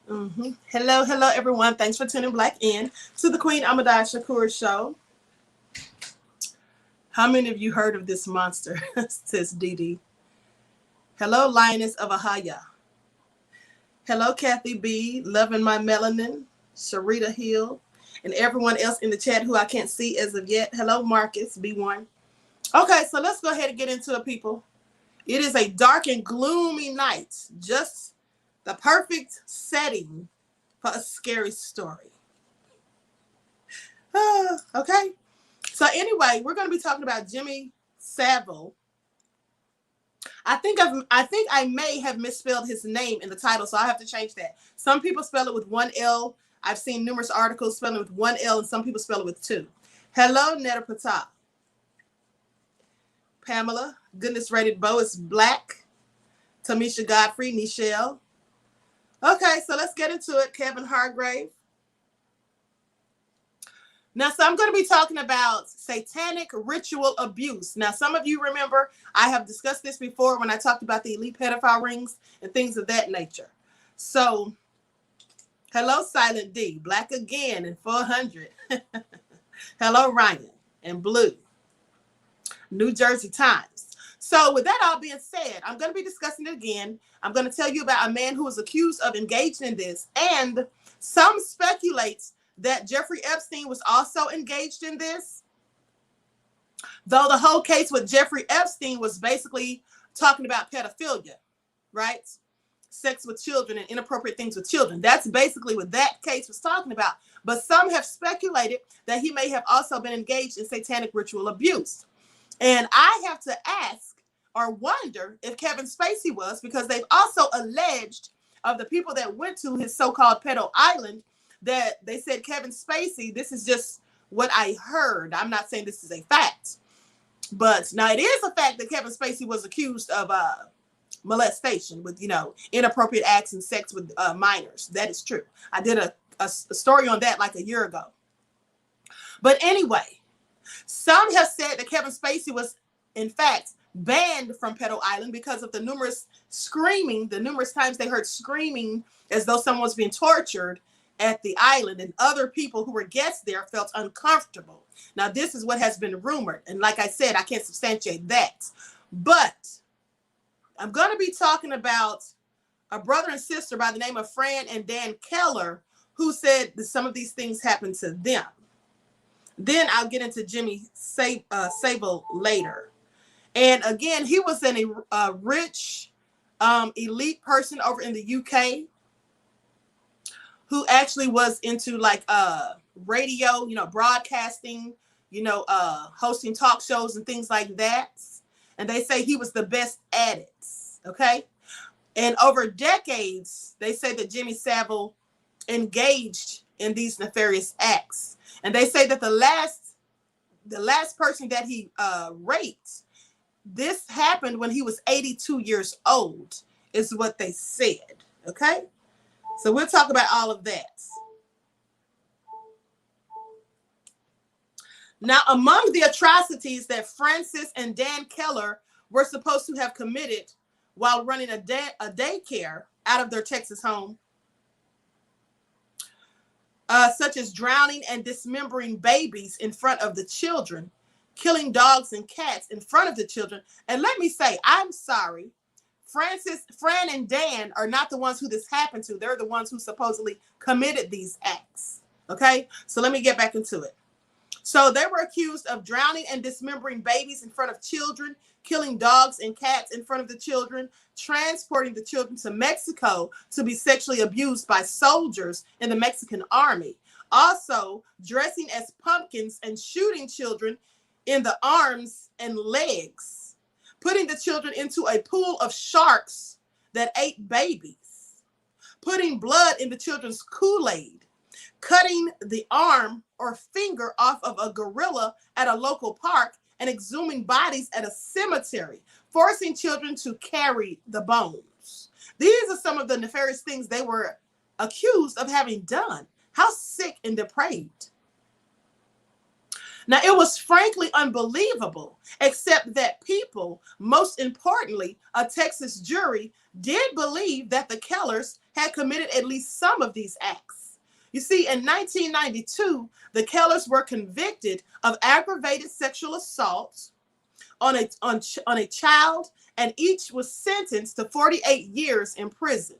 Hello, hello, everyone. Thanks for tuning back in to the Queen Ahmadiyyah show. How many of you heard of this monster? Says Dee Dee. Hello, Lioness of Ahmadiyyah. Hello, Kathy B. Loving my melanin. Sharita Hill. And everyone else in the chat who I can't see as of yet. Hello, Marcus B1. Okay, so let's go ahead and get into it, people. It is a dark and gloomy night. Just the perfect setting for a scary story. Okay. So anyway, we're going to be talking about Jimmy Saville. I think I may have misspelled his name in the title, so I have to change that. Some people spell it with one L. I've seen numerous articles spelling it with one L, and some people spell it with two. Hello, Netta Patah. Pamela, Goodness Rated Bo is Black. Tamisha Godfrey, Nichelle. Okay, so let's get into it. Kevin Hargrave. Now, so I'm going to be talking about satanic ritual abuse. Now, some of you remember I have discussed this before when I talked about the elite pedophile rings and things of that nature. So, hello, Silent D. Black again and 400. Hello, Ryan and Blue. New Jersey Times. So with that all being said, I'm going to be discussing it again. I'm going to tell you about a man who was accused of engaging in this, and some speculate that Jeffrey Epstein was also engaged in this, though the whole case with Jeffrey Epstein was basically talking about pedophilia, right? Sex with children and inappropriate things with children. That's basically what that case was talking about. But some have speculated that he may have also been engaged in satanic ritual abuse. And I have to ask or wonder if Kevin Spacey was, because they've also alleged of the people that went to his so-called pedo island that they said Kevin Spacey, this is just what I heard. I'm not saying this is a fact. But now it is a fact that Kevin Spacey was accused of molestation with, inappropriate acts and sex with minors. That is true. I did a story on that like a year ago. But anyway, some have said that Kevin Spacey was, in fact, banned from Pedo Island because of the numerous times they heard screaming as though someone was being tortured at the island, and other people who were guests there felt uncomfortable. Now, this is what has been rumored, and like I said, I can't substantiate that. But I'm going to be talking about a brother and sister by the name of Fran and Dan Keller who said that some of these things happened to them. Then I'll get into Jimmy Saville later. And again, he was a rich, elite person over in the UK who actually was into radio, broadcasting, hosting talk shows and things like that. And they say he was the best at it. Okay. And over decades, they say that Jimmy Saville engaged in these nefarious acts. And they say that the last person that he raped, this happened when he was 82 years old, is what they said. Okay? So we'll talk about all of that. Now, among the atrocities that Francis and Dan Keller were supposed to have committed while running a daycare out of their Texas home, such as drowning and dismembering babies in front of the children, killing dogs and cats in front of the children. And let me say, I'm sorry, Fran and Dan are not the ones who this happened to. They're the ones who supposedly committed these acts. Okay, so let me get back into it. So they were accused of drowning and dismembering babies in front of children, killing dogs and cats in front of the children, transporting the children to Mexico to be sexually abused by soldiers in the Mexican army. Also, dressing as pumpkins and shooting children in the arms and legs, putting the children into a pool of sharks that ate babies, putting blood in the children's Kool-Aid, cutting the arm or finger off of a gorilla at a local park, and exhuming bodies at a cemetery, forcing children to carry the bones. These are some of the nefarious things they were accused of having done. How sick and depraved. Now, it was frankly unbelievable, except that people, most importantly, a Texas jury, did believe that the Kellers had committed at least some of these acts. You see, in 1992, the Kellers were convicted of aggravated sexual assault on a child, and each was sentenced to 48 years in prison.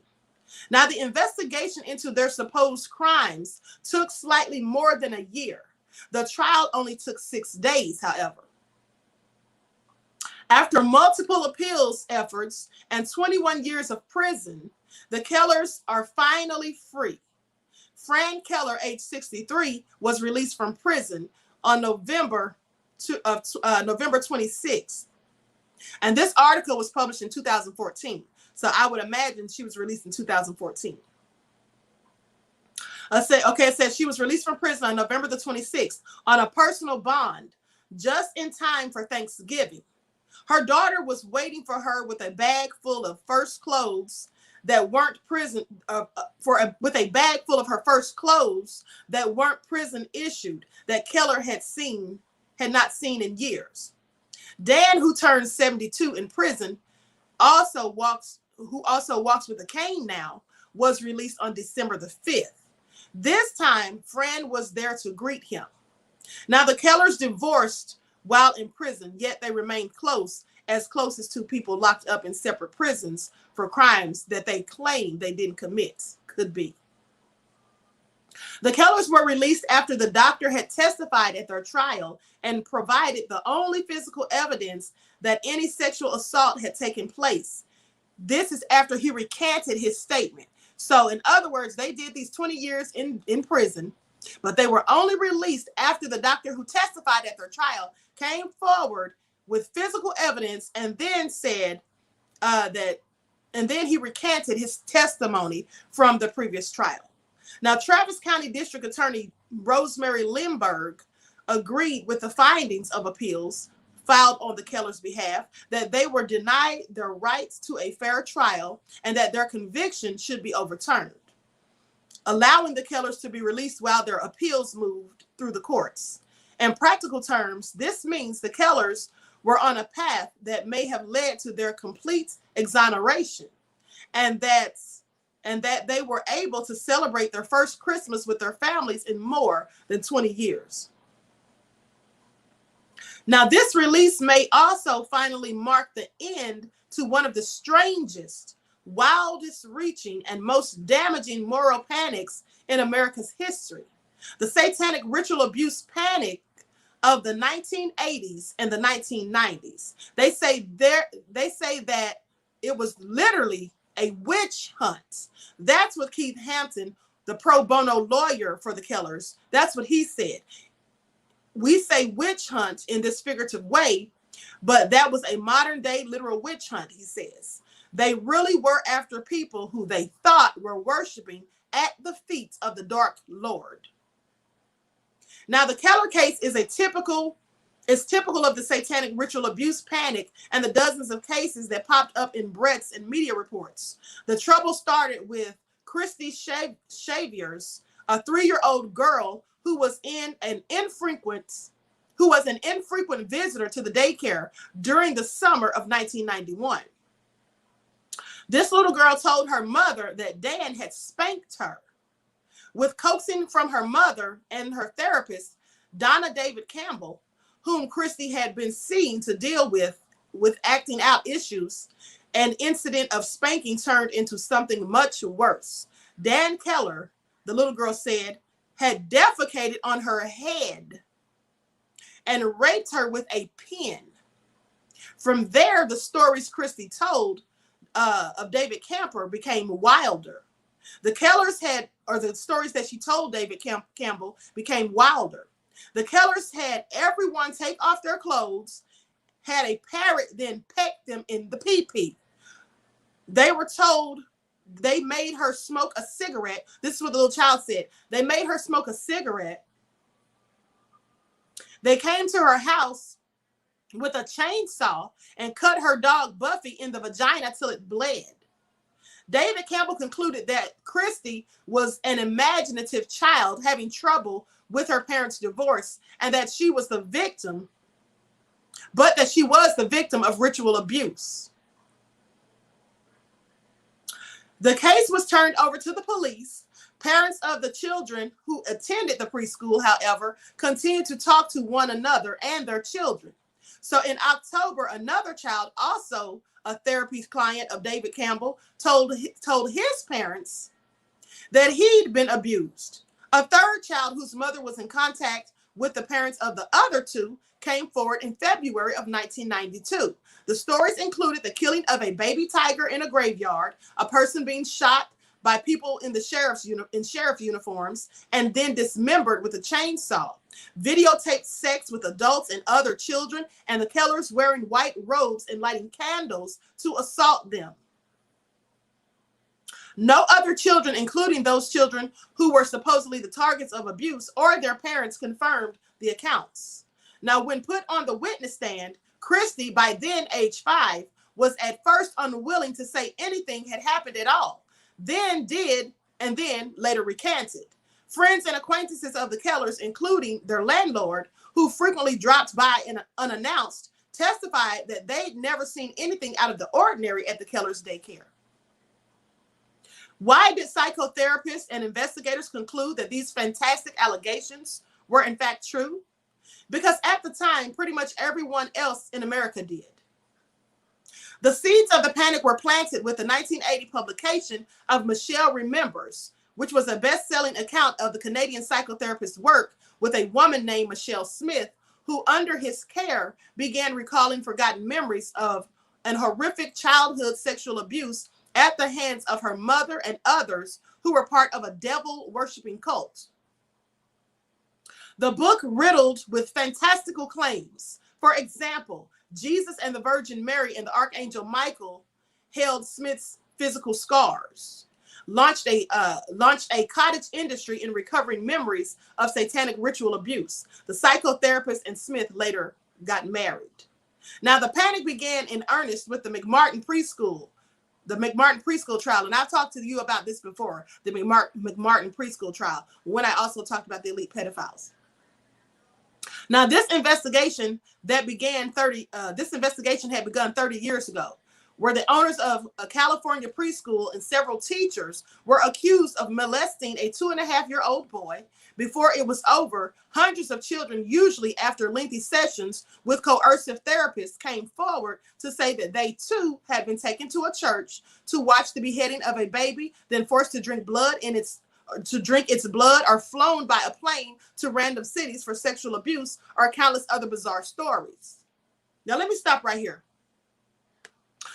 Now, the investigation into their supposed crimes took slightly more than a year. The trial only took 6 days, however. After multiple appeals efforts and 21 years of prison, the Kellers are finally free. Fran Keller, age 63, was released from prison on November 26th. And this article was published in 2014. So I would imagine she was released in 2014. It says she was released from prison on November the 26th on a personal bond, just in time for Thanksgiving. Her daughter was waiting for her with a bag full of first clothes that weren't prison with a bag full of her first clothes that weren't prison issued, that Keller had not seen in years. Dan, who turned 72 in prison, who also walks with a cane now, was released on December the 5th. This time, Fran was there to greet him. Now, the Kellers divorced while in prison, yet they remained close as two people locked up in separate prisons for crimes that they claimed they didn't commit could be. The Kellers were released after the doctor had testified at their trial and provided the only physical evidence that any sexual assault had taken place. This is after he recanted his statement. So in other words, they did these 20 years in prison, but they were only released after the doctor who testified at their trial came forward with physical evidence and then said and then he recanted his testimony from the previous trial. Now, Travis County District Attorney Rosemary Lindbergh agreed with the findings of appeals filed on the Kellers' behalf, that they were denied their rights to a fair trial and that their conviction should be overturned, allowing the Kellers to be released while their appeals moved through the courts. In practical terms, this means the Kellers were on a path that may have led to their complete exoneration, and that they were able to celebrate their first Christmas with their families in more than 20 years. Now, this release may also finally mark the end to one of the strangest, wildest reaching, and most damaging moral panics in America's history. The satanic ritual abuse panic of the 1980s and the 1990s. They say that it was literally a witch hunt. That's what Keith Hampton, the pro bono lawyer for the Kellers, that's what he said. We say witch hunt in this figurative way, but that was a modern day literal witch hunt, he says. They really were after people who they thought were worshiping at the feet of the Dark Lord. Now, the Keller case is typical of the satanic ritual abuse panic and the dozens of cases that popped up in Brett's and media reports. The trouble started with Christy Shavier's, a 3-year-old girl who was an infrequent visitor to the daycare during the summer of 1991. This little girl told her mother that Dan had spanked her. With coaxing from her mother and her therapist, Donna David Campbell, whom Christy had been seen to deal with acting out issues, an incident of spanking turned into something much worse. Dan Keller, the little girl said, had defecated on her head and raped her with a pin. From there, the stories Christy told of David Camper became wilder. The stories that she told David Campbell became wilder. The Kellers had everyone take off their clothes, had a parrot then peck them in the pee-pee. They were told they made her smoke a cigarette. This is what the little child said. They made her smoke a cigarette. They came to her house with a chainsaw and cut her dog Buffy in the vagina till it bled. David Campbell concluded that Christy was an imaginative child having trouble with her parents' divorce, and that she was the victim, but that she was the victim of ritual abuse. The case was turned over to the police. Parents of the children who attended the preschool, however, continued to talk to one another and their children. So in October, another child, also a therapy client of David Campbell, told his parents that he'd been abused. A third child, whose mother was in contact with the parents of the other two, came forward in February of 1992. The stories included the killing of a baby tiger in a graveyard, a person being shot by people in the sheriff uniforms, and then dismembered with a chainsaw. Videotaped sex with adults and other children, and the killers wearing white robes and lighting candles to assault them. No other children, including those children who were supposedly the targets of abuse, or their parents, confirmed the accounts. Now, when put on the witness stand, Christy, by then age 5, was at first unwilling to say anything had happened at all, then did, and then later recanted. Friends and acquaintances of the Kellers, including their landlord, who frequently dropped by unannounced, testified that they'd never seen anything out of the ordinary at the Kellers' daycare. Why did psychotherapists and investigators conclude that these fantastic allegations were in fact true? Because at the time, pretty much everyone else in America did. The seeds of the panic were planted with the 1980 publication of Michelle Remembers, which was a best-selling account of the Canadian psychotherapist's work with a woman named Michelle Smith, who under his care began recalling forgotten memories of an horrific childhood sexual abuse at the hands of her mother and others who were part of a devil-worshipping cult. The book riddled with fantastical claims. For example, Jesus and the Virgin Mary and the Archangel Michael held Smith's physical scars, launched a cottage industry in recovering memories of satanic ritual abuse. The psychotherapist and Smith later got married. Now, the panic began in earnest with the McMartin preschool trial. And I've talked to you about this before, the McMartin preschool trial, when I also talked about the elite pedophiles. Now, this investigation had begun 30 years ago, where the owners of a California preschool and several teachers were accused of molesting a 2.5-year-old boy. Before it was over, hundreds of children, usually after lengthy sessions with coercive therapists, came forward to say that they too had been taken to a church to watch the beheading of a baby, then forced to drink its blood, or flown by a plane to random cities for sexual abuse, or countless other bizarre stories. Now, let me stop right here,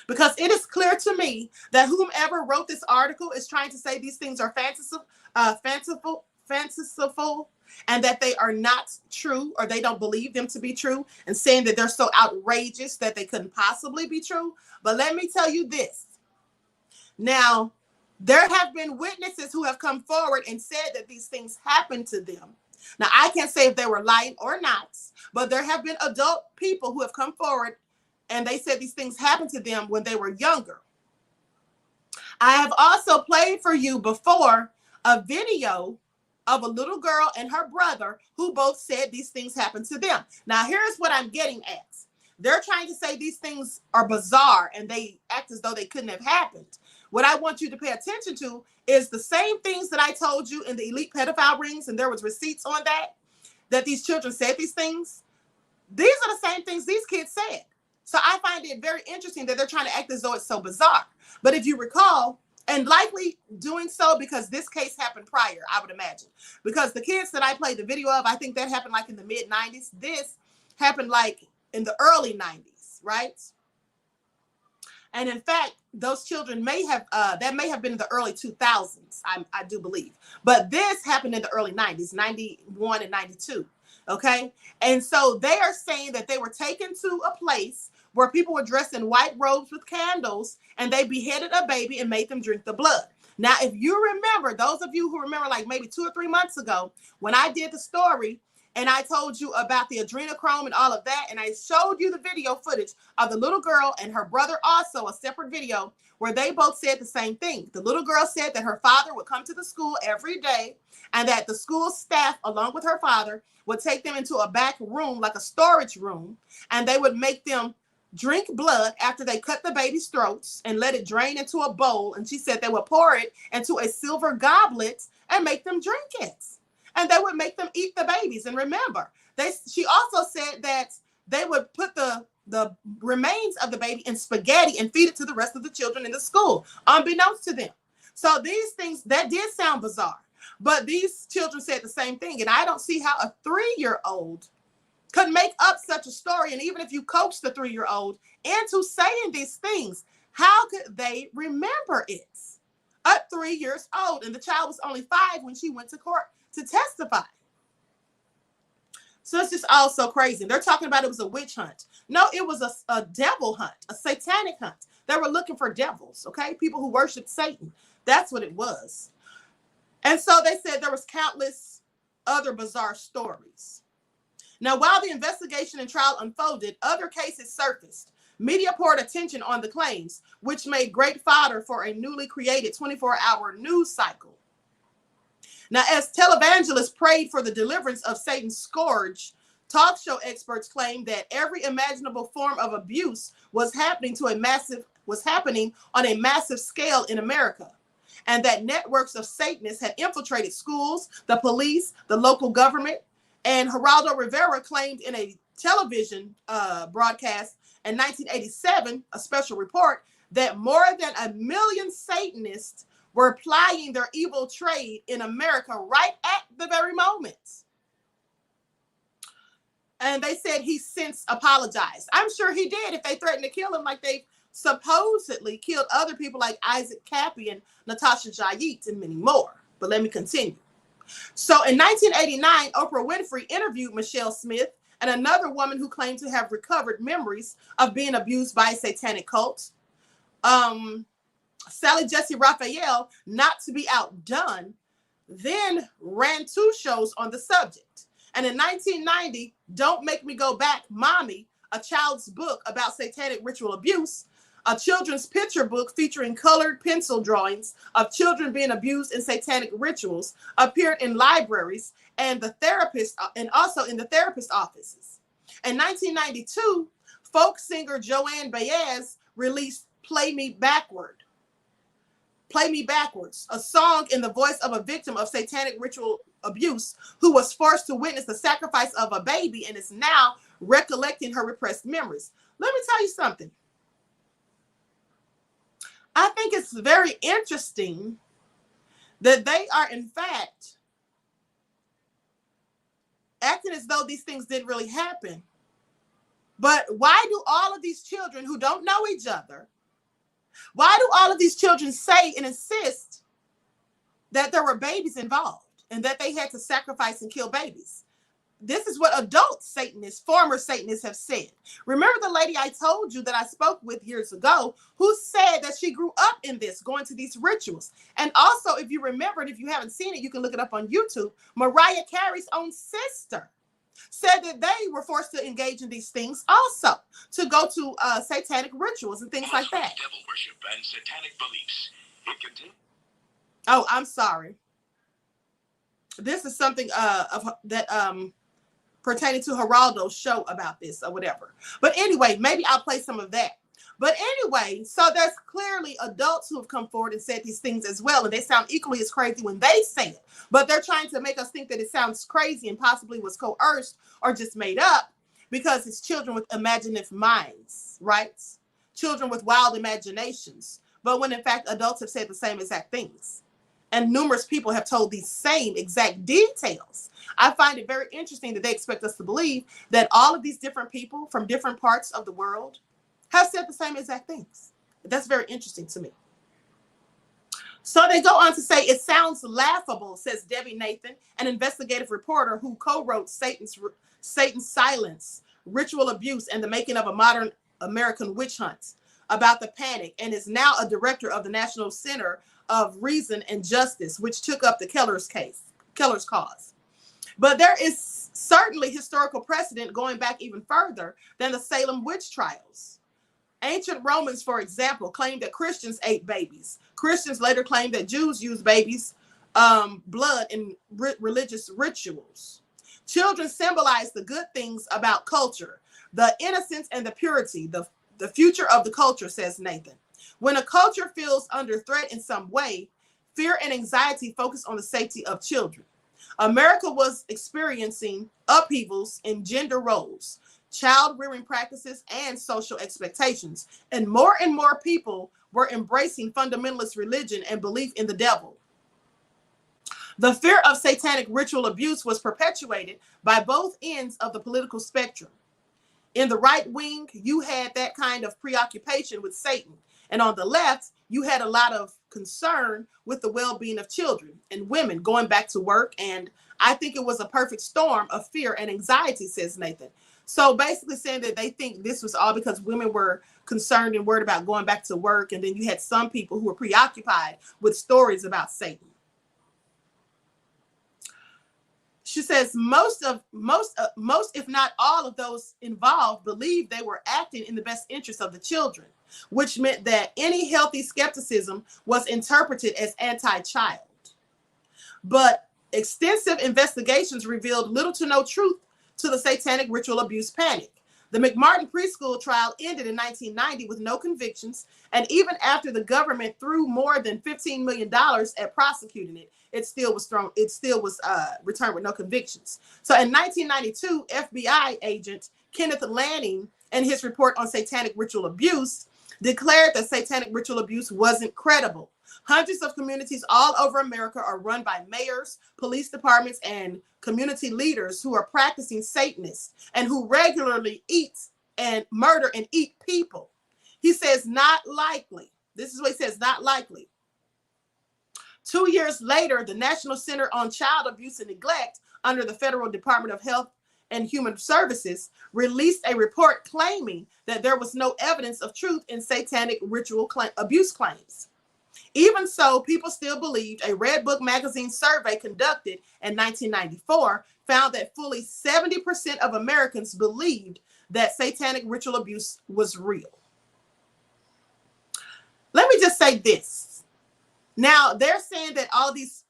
because it is clear to me that whomever wrote this article is trying to say these things are fanciful, and that they are not true, or they don't believe them to be true, and saying that they're so outrageous that they couldn't possibly be true. But let me tell you this. Now, there have been witnesses who have come forward and said that these things happened to them. Now, I can't say if they were lying or not, but there have been adult people who have come forward and they said these things happened to them when they were younger. I have also played for you before a video of a little girl and her brother who both said these things happened to them. Now, here's what I'm getting at. They're trying to say these things are bizarre and they act as though they couldn't have happened. What I want you to pay attention to is the same things that I told you in the elite pedophile rings, and there was receipts on that these children said these things. These are the same things these kids said. So I find it very interesting that they're trying to act as though it's so bizarre. But if you recall, and likely doing so because this case happened prior, I would imagine. Because the kids that I played the video of, I think that happened like in the mid-90s. This happened like in the early 90s, right? And in fact, those children may have been in the early 2000s, I do believe. But this happened in the early 90s, 91 and 92, okay? And so they are saying that they were taken to a place where people were dressed in white robes with candles, and they beheaded a baby and made them drink the blood. Now, if you remember, those of you who remember like maybe 2 or 3 months ago, when I did the story, and I told you about the adrenochrome and all of that, and I showed you the video footage of the little girl and her brother, also a separate video, where they both said the same thing. The little girl said that her father would come to the school every day, and that the school staff, along with her father, would take them into a back room, like a storage room, and they would make them drink blood after they cut the baby's throats and let it drain into a bowl. And she said they would pour it into a silver goblet and make them drink it. And they would make them eat the babies. And remember, she also said that they would put the remains of the baby in spaghetti and feed it to the rest of the children in the school, unbeknownst to them. So these things, that did sound bizarre. But these children said the same thing. And I don't see how a 3-year-old could make up such a story. And even if you coax the 3-year-old into saying these things, how could they remember it? At 3 years old, and the child was only 5 when she went to court to testify. So it's just all so crazy. They're talking about it was a witch hunt. No, it was a devil hunt, a satanic hunt. They were looking for devils, okay? People who worship Satan. That's what it was. And so they said there was countless other bizarre stories. Now, while the investigation and trial unfolded, other cases surfaced. Media poured attention on the claims, which made great fodder for a newly created 24-hour news cycle. Now, as televangelists prayed for the deliverance of Satan's scourge, talk show experts claimed that every imaginable form of abuse was happening on a massive scale in America, and that networks of Satanists had infiltrated schools, the police, the local government. And Geraldo Rivera claimed in a television broadcast in 1987, a special report, that more than 1 million Satanists were plying their evil trade in America right at the very moment. And they said he since apologized. I'm sure he did if they threatened to kill him like they supposedly killed other people like Isaac Cappy and Natasha Jayet and many more. But let me continue. So in 1989, Oprah Winfrey interviewed Michelle Smith and another woman who claimed to have recovered memories of being abused by a satanic cult. Sally Jesse Raphael, not to be outdone, then ran 2 shows on the subject. And in 1990, Don't Make Me Go Back, Mommy, a child's book about satanic ritual abuse, a children's picture book featuring colored pencil drawings of children being abused in satanic rituals, appeared in libraries and also in the therapist offices. In 1992, folk singer Joanne Baez released Play Me Backwards, a song in the voice of a victim of satanic ritual abuse who was forced to witness the sacrifice of a baby and is now recollecting her repressed memories. Let me tell you something. I think it's very interesting that they are, in fact, acting as though these things didn't really happen. But why do all of these children who don't know each other, why do all of these children say and insist that there were babies involved and that they had to sacrifice and kill babies? This is what adult Satanists, former Satanists have said. Remember the lady I told you that I spoke with years ago who said that she grew up in this, going to these rituals. And also, if you remember, and if you haven't seen it, you can look it up on YouTube. Mariah Carey's own sister said that they were forced to engage in these things also, to go to satanic rituals and things like that. Devil worship and satanic beliefs. It continues. Oh, I'm sorry. This is something pertaining to Geraldo's show about this or whatever. But anyway, maybe I'll play some of that. But anyway, so there's clearly adults who have come forward and said these things as well. And they sound equally as crazy when they say it. But they're trying to make us think that it sounds crazy and possibly was coerced or just made up because it's children with imaginative minds, right? Children with wild imaginations. But when in fact, adults have said the same exact things. And numerous people have told these same exact details. I find it very interesting that they expect us to believe that all of these different people from different parts of the world have said the same exact things. That's very interesting to me. So they go on to say, it sounds laughable, says Debbie Nathan, an investigative reporter who co-wrote Satan's Silence, Ritual Abuse, and the Making of a Modern American Witch Hunt about the panic, and is now a director of the National Center of Reason and Justice, which took up the Keller's cause. But there is certainly historical precedent going back even further than the Salem witch trials. Ancient Romans, for example, claimed that Christians ate babies. Christians later claimed that Jews used babies' blood in religious rituals. Children symbolize the good things about culture, the innocence and the purity, the the future of the culture, says Nathan. When a culture feels under threat in some way, fear and anxiety focus on the safety of children. America was experiencing upheavals in gender roles, child rearing practices, and social expectations. And more people were embracing fundamentalist religion and belief in the devil. The fear of satanic ritual abuse was perpetuated by both ends of the political spectrum. In the right wing, you had that kind of preoccupation with Satan. And on the left, you had a lot of concern with the well-being of children and women going back to work. And I think it was a perfect storm of fear and anxiety, says Nathan. So basically saying that they think this was all because women were concerned and worried about going back to work. And then you had some people who were preoccupied with stories about Satan. She says most, if not all of those involved believed they were acting in the best interest of the children, which meant that any healthy skepticism was interpreted as anti-child. But extensive investigations revealed little to no truth to the satanic ritual abuse panic. The McMartin preschool trial ended in 1990 with no convictions, and even after the government threw more than $15 million at prosecuting it, it still was returned with no convictions. So in 1992, FBI agent Kenneth Lanning, in his report on satanic ritual abuse, declared that satanic ritual abuse wasn't credible. Hundreds of communities all over America are run by mayors, police departments, and community leaders who are practicing Satanists and who regularly eat and murder and eat people. He says, not likely. This is what he says, not likely. 2 years later, the National Center on Child Abuse and Neglect under the Federal Department of Health and Human Services released a report claiming that there was no evidence of truth in satanic ritual abuse claims. Even so, people still believed. A Red Book magazine survey conducted in 1994 found that fully 70% of Americans believed that satanic ritual abuse was real. Let me just say this. Now, they're saying that all these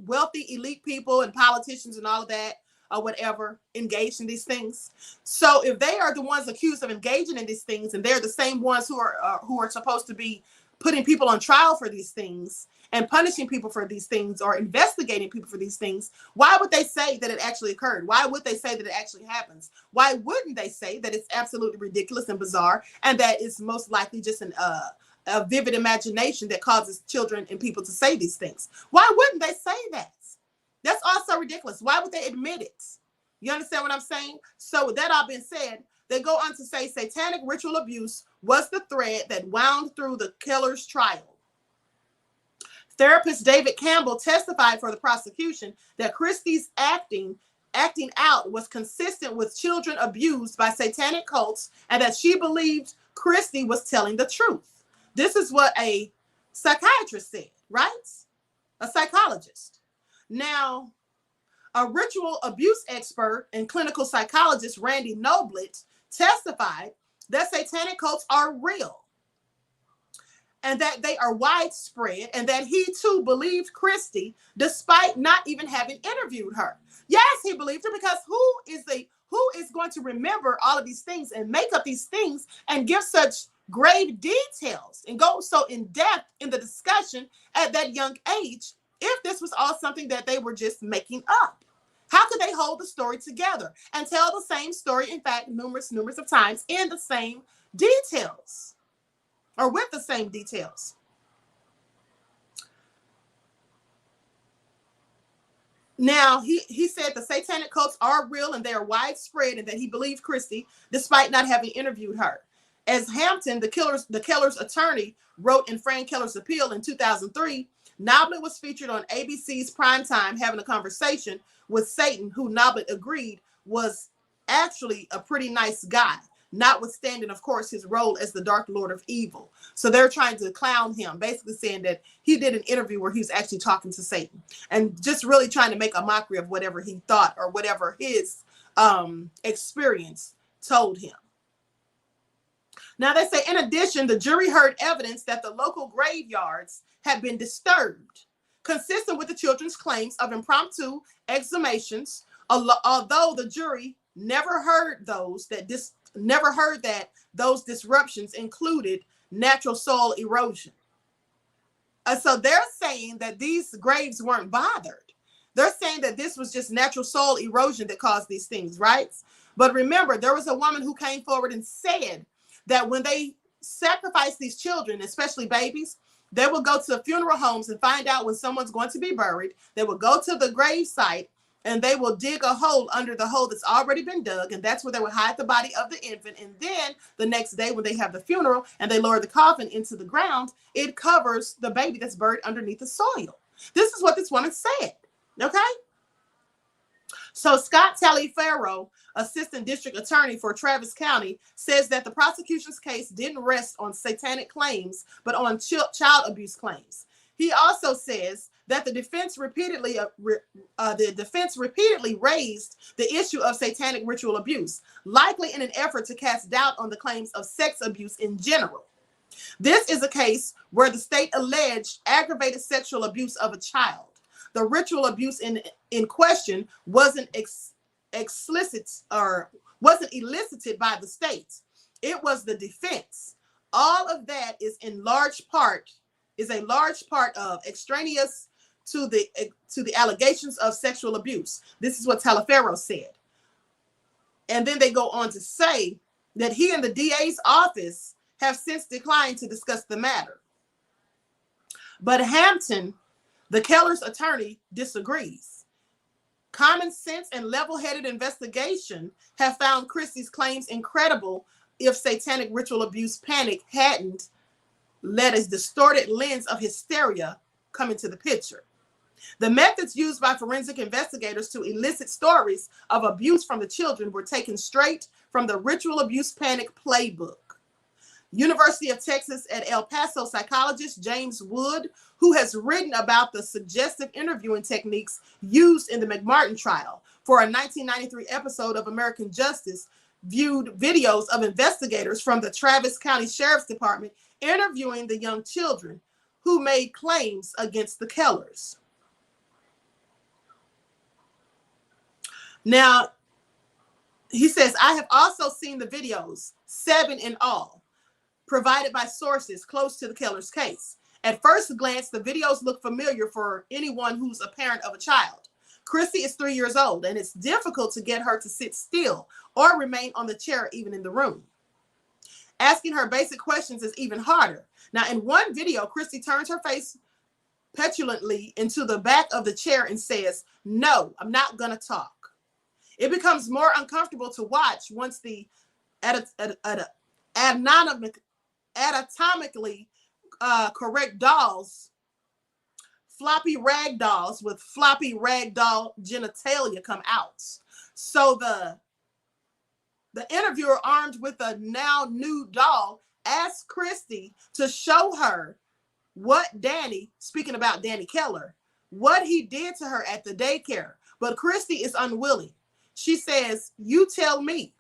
wealthy elite people and politicians and all of that or whatever engaged in these things. So if they are the ones accused of engaging in these things, and they're the same ones who are supposed to be putting people on trial for these things and punishing people for these things or investigating people for these things, why would they say that it actually occurred? Why would they say that it actually happens? Why wouldn't they say that it's absolutely ridiculous and bizarre and that it's most likely just a vivid imagination that causes children and people to say these things? Why wouldn't they say that? That's also ridiculous. Why would they admit it? You understand what I'm saying? So with that all being said, they go on to say satanic ritual abuse was the thread that wound through the killer's trial. Therapist David Campbell testified for the prosecution that Christie's acting out was consistent with children abused by satanic cults and that she believed Christie was telling the truth. This is what a psychiatrist said, right? A psychologist. Now, a ritual abuse expert and clinical psychologist, Randy Noblitt, testified that satanic cults are real and that they are widespread and that he too believed Christie despite not even having interviewed her. Yes, he believed her because who is going to remember all of these things and make up these things and give such grave details and go so in depth in the discussion at that young age if this was all something that they were just making up? How could they hold the story together and tell the same story, in fact, numerous of times in the same details or with the same details? Now, he said the satanic cults are real and they are widespread and that he believed Christie despite not having interviewed her. As Hampton, the killer's attorney, wrote in Frank Keller's appeal in 2003, Noblitt was featured on ABC's Primetime having a conversation with Satan, who Noblitt agreed was actually a pretty nice guy, notwithstanding, of course, his role as the Dark Lord of Evil. So they're trying to clown him, basically saying that he did an interview where he was actually talking to Satan and just really trying to make a mockery of whatever he thought or whatever his experience told him. Now, they say, in addition, the jury heard evidence that the local graveyards had been disturbed, consistent with the children's claims of impromptu exhumations, although the jury never heard those that never heard that those disruptions included natural soil erosion. So they're saying that these graves weren't bothered. They're saying that this was just natural soil erosion that caused these things, right? But remember, there was a woman who came forward and said that when they sacrifice these children, especially babies, they will go to funeral homes and find out when someone's going to be buried. They will go to the grave site and they will dig a hole under the hole that's already been dug. And that's where they will hide the body of the infant. And then the next day when they have the funeral and they lower the coffin into the ground, it covers the baby that's buried underneath the soil. This is what this woman said. Okay. So Scott Taliaferro, assistant district attorney for Travis County, says that the prosecution's case didn't rest on satanic claims, but on child abuse claims. He also says that the defense repeatedly raised the issue of satanic ritual abuse, likely in an effort to cast doubt on the claims of sex abuse in general. This is a case where the state alleged aggravated sexual abuse of a child. The ritual abuse in question wasn't elicited by the state. It was the defense. All of that is a large part of extraneous to the allegations of sexual abuse. This is what Taliaferro said. And then they go on to say that he and the DA's office have since declined to discuss the matter. But Hampton, the Keller's attorney, disagrees. Common sense and level-headed investigation have found Christie's claims incredible if satanic ritual abuse panic hadn't let a distorted lens of hysteria come into the picture. The methods used by forensic investigators to elicit stories of abuse from the children were taken straight from the ritual abuse panic playbook. University of Texas at El Paso psychologist James Wood, who has written about the suggestive interviewing techniques used in the McMartin trial for a 1993 episode of American Justice, viewed videos of investigators from the Travis County Sheriff's Department interviewing the young children who made claims against the Kellers. Now, he says, I have also seen the videos, 7 in all, provided by sources close to the Keller's case. At first glance, the videos look familiar for anyone who's a parent of a child. Christy is 3 years old, and it's difficult to get her to sit still or remain on the chair, even in the room. Asking her basic questions is even harder. Now, in one video, Christy turns her face petulantly into the back of the chair and says, "No, I'm not going to talk." It becomes more uncomfortable to watch once the anatomically correct dolls, floppy rag dolls with floppy rag doll genitalia, come out. So the interviewer, armed with a now nude doll, asked Christy to show her what Danny, speaking about Danny Keller, what he did to her at the daycare. But Christy is unwilling. She says, "You tell me."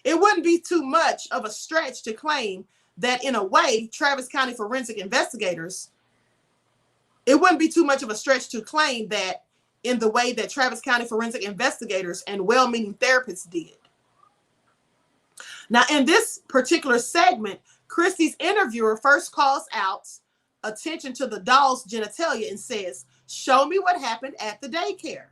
It wouldn't be too much of a stretch to claim that in a way, Travis County forensic investigators, it wouldn't be too much of a stretch to claim that in the way that Travis County forensic investigators and well-meaning therapists did. Now, in this particular segment, Christy's interviewer first calls out attention to the doll's genitalia and says, "Show me what happened at the daycare."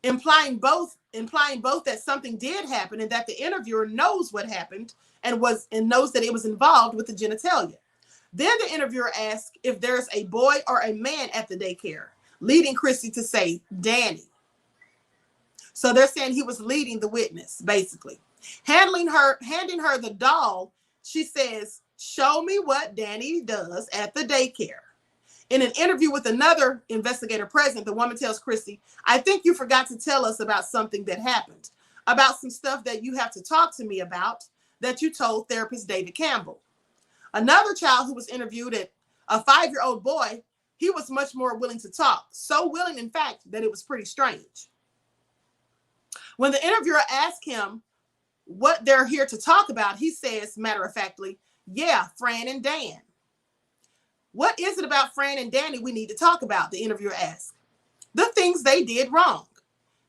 Implying both that something did happen and that the interviewer knows what happened and knows that it was involved with the genitalia. Then the interviewer asks if there's a boy or a man at the daycare, leading Christy to say Danny. So they're saying he was leading the witness, basically. Handing her the doll, she says, "Show me what Danny does at the daycare." In an interview with another investigator present, the woman tells Christy, "I think you forgot to tell us about something that happened, about some stuff that you have to talk to me about that you told therapist David Campbell." Another child who was interviewed, a 5-year-old boy, he was much more willing to talk. So willing, in fact, that it was pretty strange. When the interviewer asked him what they're here to talk about, he says, matter-of-factly, "Yeah, Fran and Dan." "What is it about Fran and Danny we need to talk about?" the interviewer asked. "The things they did wrong."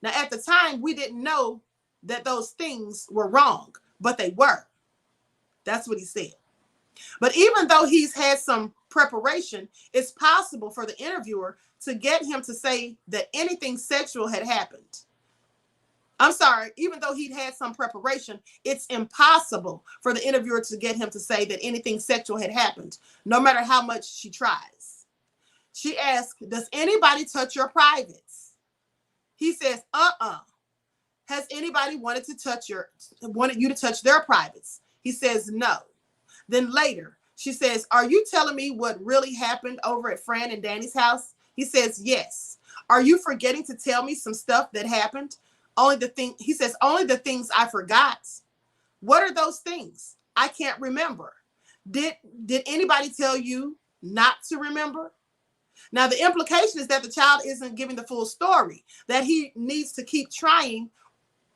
Now, at the time, we didn't know that those things were wrong, but they were. That's what he said. But even though he's had some preparation, it's possible for the interviewer to get him to say that anything sexual had happened. I'm sorry, even though he'd had some preparation, it's impossible for the interviewer to get him to say that anything sexual had happened, no matter how much she tries. She asked, does anybody touch your privates? He says, Has anybody wanted you to touch their privates? He says, no. Then later, she says, are you telling me what really happened over at Fran and Danny's house? He says, yes. Are you forgetting to tell me some stuff that happened? He says, only the things I forgot. What are those things? I can't remember. Did anybody tell you not to remember? Now, the implication is that the child isn't giving the full story, that he needs to keep trying,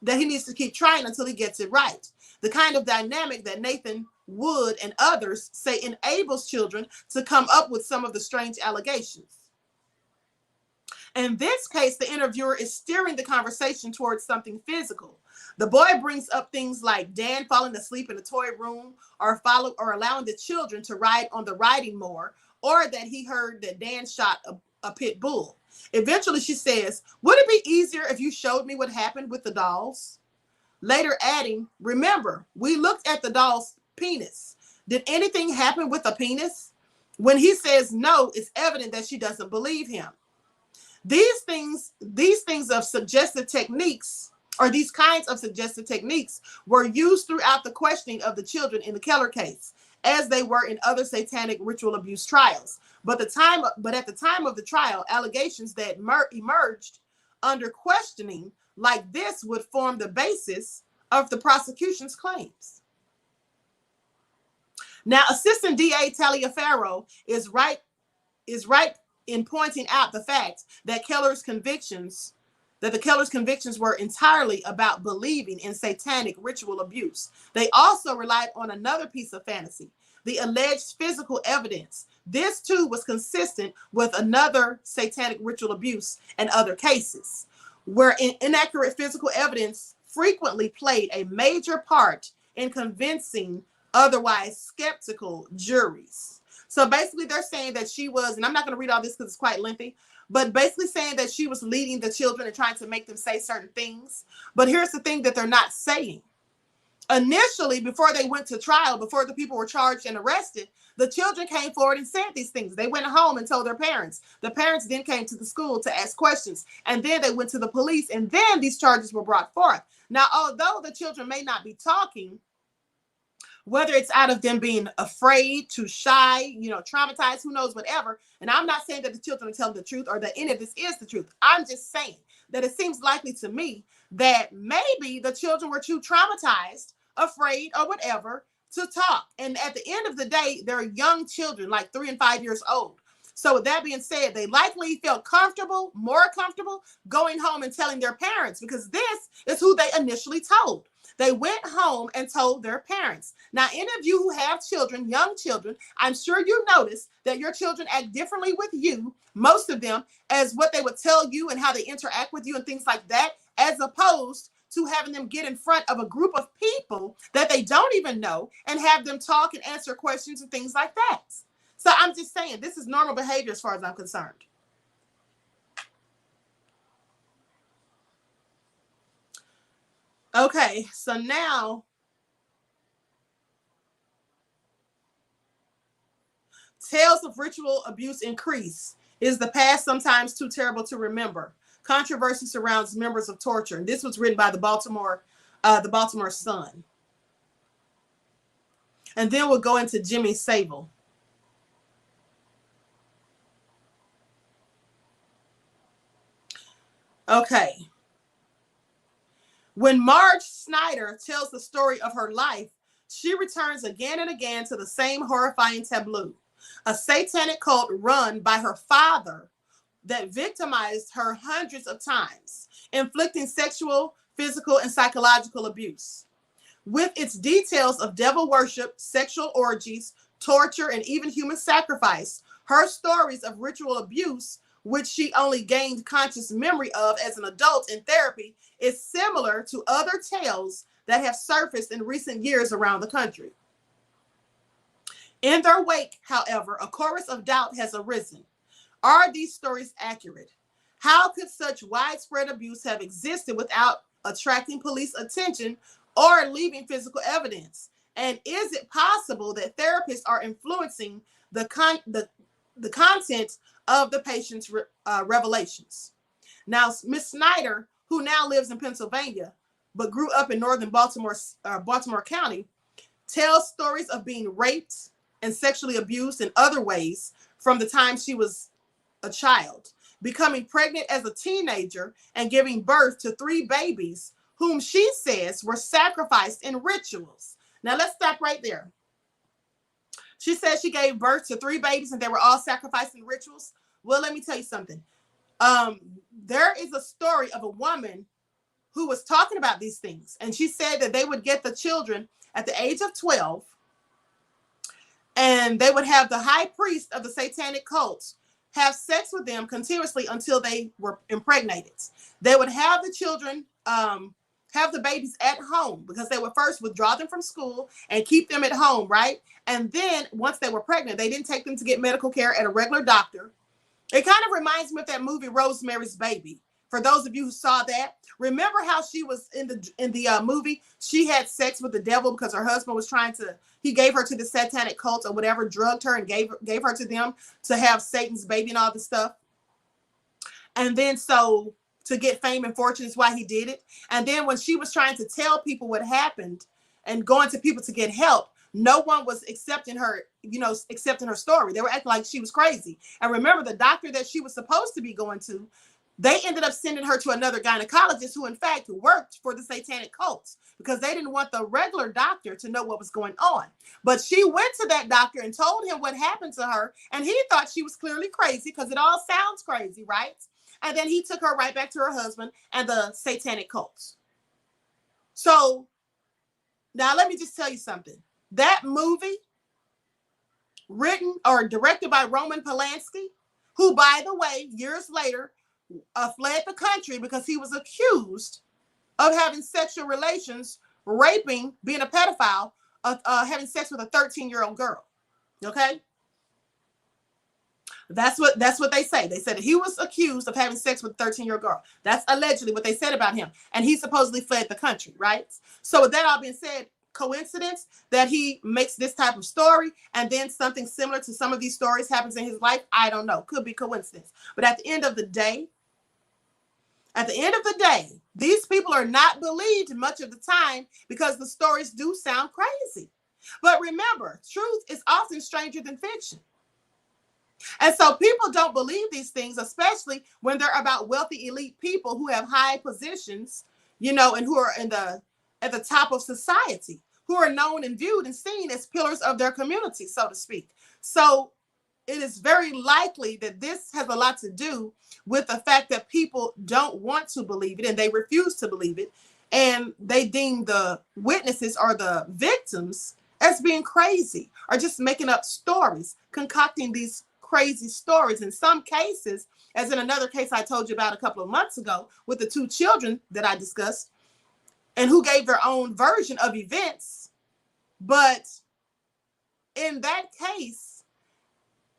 until he gets it right. The kind of dynamic that Nathan Wood and others say enables children to come up with some of the strange allegations. In this case, the interviewer is steering the conversation towards something physical. The boy brings up things like Dan falling asleep in the toy room, or allowing the children to ride on the riding mower, or that he heard that Dan shot a pit bull. Eventually, she says, would it be easier if you showed me what happened with the dolls? Later adding, remember, we looked at the doll's penis. Did anything happen with a penis? When he says no, it's evident that she doesn't believe him. These kinds of suggestive techniques were used throughout the questioning of the children in the Keller case, as they were in other satanic ritual abuse trials. But at the time of the trial, allegations that emerged under questioning like this would form the basis of the prosecution's claims. Now, Assistant DA Taliaferro is right in pointing out the fact that the Keller's convictions were entirely about believing in satanic ritual abuse. They also relied on another piece of fantasy, the alleged physical evidence. This too was consistent with another satanic ritual abuse and other cases, where inaccurate physical evidence frequently played a major part in convincing otherwise skeptical juries. So basically they're saying that she was, and I'm not going to read all this because it's quite lengthy, but basically saying that she was leading the children and trying to make them say certain things. But here's the thing that they're not saying. Initially, before they went to trial, before the people were charged and arrested, the children came forward and said these things. They went home and told their parents. The parents then came to the school to ask questions. And then they went to the police, and then these charges were brought forth. Now, although the children may not be talking, whether it's out of them being afraid, too shy, traumatized, who knows, whatever. And I'm not saying that the children are telling the truth or that any of this is the truth. I'm just saying that it seems likely to me that maybe the children were too traumatized, afraid, or whatever to talk. And at the end of the day, they're young children, like 3 and 5 years old. So with that being said, they likely felt more comfortable going home and telling their parents, because this is who they initially told. They went home and told their parents. Now, any of you who have children, young children, I'm sure you notice that your children act differently with you, most of them, as what they would tell you and how they interact with you and things like that, as opposed to having them get in front of a group of people that they don't even know and have them talk and answer questions and things like that. So I'm just saying, this is normal behavior as far as I'm concerned. Okay, so now, tales of ritual abuse increase. Is the past sometimes too terrible to remember? Controversy surrounds members of torture. And this was written by the Baltimore Sun. And then we'll go into Jimmy Saville. Okay. When Marge Snyder tells the story of her life, she returns again and again to the same horrifying tableau. A satanic cult run by her father that victimized her hundreds of times, inflicting sexual, physical, and psychological abuse. With its details of devil worship, sexual orgies, torture, and even human sacrifice, her stories of ritual abuse which she only gained conscious memory of as an adult in therapy, is similar to other tales that have surfaced in recent years around the country. In their wake, however, a chorus of doubt has arisen. Are these stories accurate? How could such widespread abuse have existed without attracting police attention or leaving physical evidence? And is it possible that therapists are influencing the content of the patient's revelations? Now, Miss Snyder, who now lives in Pennsylvania, but grew up in northern Baltimore County, tells stories of being raped and sexually abused in other ways from the time she was a child, becoming pregnant as a teenager and giving birth to 3 babies whom she says were sacrificed in rituals. Now let's stop right there. She says she gave birth to 3 babies and they were all sacrificed in rituals. Well, let me tell you something. There is a story of a woman who was talking about these things, and she said that they would get the children at the age of 12, and they would have the high priest of the satanic cults have sex with them continuously until they were impregnated. They would have the children, have the babies at home, because they would first withdraw them from school and keep them at home, right? And then once they were pregnant, they didn't take them to get medical care at a regular doctor. It kind of reminds me of that movie Rosemary's Baby. For those of you who saw that, remember how she was in the movie? She had sex with the devil because her husband was he gave her to the satanic cult or whatever, drugged her and gave her to them to have Satan's baby and all this stuff. And then so to get fame and fortune is why he did it. And then when she was trying to tell people what happened and going to people to get help, no one was accepting her story. They were acting like she was crazy. And remember, the doctor that she was supposed to be going to, they ended up sending her to another gynecologist who, in fact, worked for the satanic cults, because they didn't want the regular doctor to know what was going on. But she went to that doctor and told him what happened to her, and he thought she was clearly crazy because it all sounds crazy, right? And then he took her right back to her husband and the satanic cults. So now let me just tell you something. That movie, written or directed by Roman Polanski, who, by the way, years later, fled the country because he was accused of having sexual relations, raping, being a pedophile, having sex with a 13-year-old girl. Okay? That's what they say. They said that he was accused of having sex with a 13-year-old girl. That's allegedly what they said about him. And he supposedly fled the country, right? So with that all being said, coincidence that he makes this type of story and then something similar to some of these stories happens in his life? I don't know. Could be coincidence. But at the end of the day, these people are not believed much of the time because the stories do sound crazy. But remember, truth is often stranger than fiction. And so people don't believe these things, especially when they're about wealthy elite people who have high positions, and who are at the top of society, who are known and viewed and seen as pillars of their community, so to speak. So it is very likely that this has a lot to do with the fact that people don't want to believe it and they refuse to believe it. And they deem the witnesses or the victims as being crazy or just making up stories, concocting these crazy stories. In some cases, as in another case I told you about a couple of months ago with the 2 children that I discussed, and who gave their own version of events. But in that case,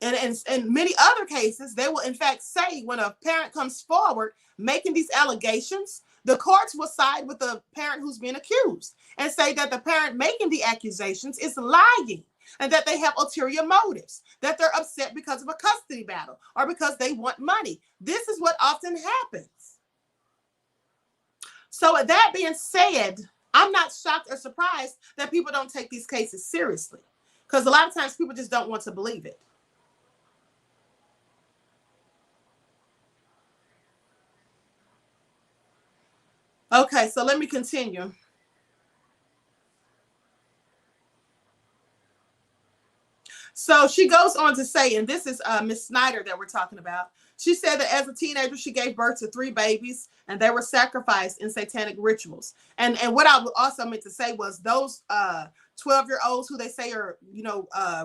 and in many other cases, they will in fact say when a parent comes forward making these allegations, the courts will side with the parent who's being accused and say that the parent making the accusations is lying and that they have ulterior motives, that they're upset because of a custody battle or because they want money. This is what often happens. So with that being said, I'm not shocked or surprised that people don't take these cases seriously, because a lot of times people just don't want to believe it. Okay, so let me continue. So she goes on to say, and this is Miss Snyder that we're talking about. She said that as a teenager, she gave birth to 3 babies and they were sacrificed in satanic rituals. And what I also meant to say was those 12-year-olds who they say are,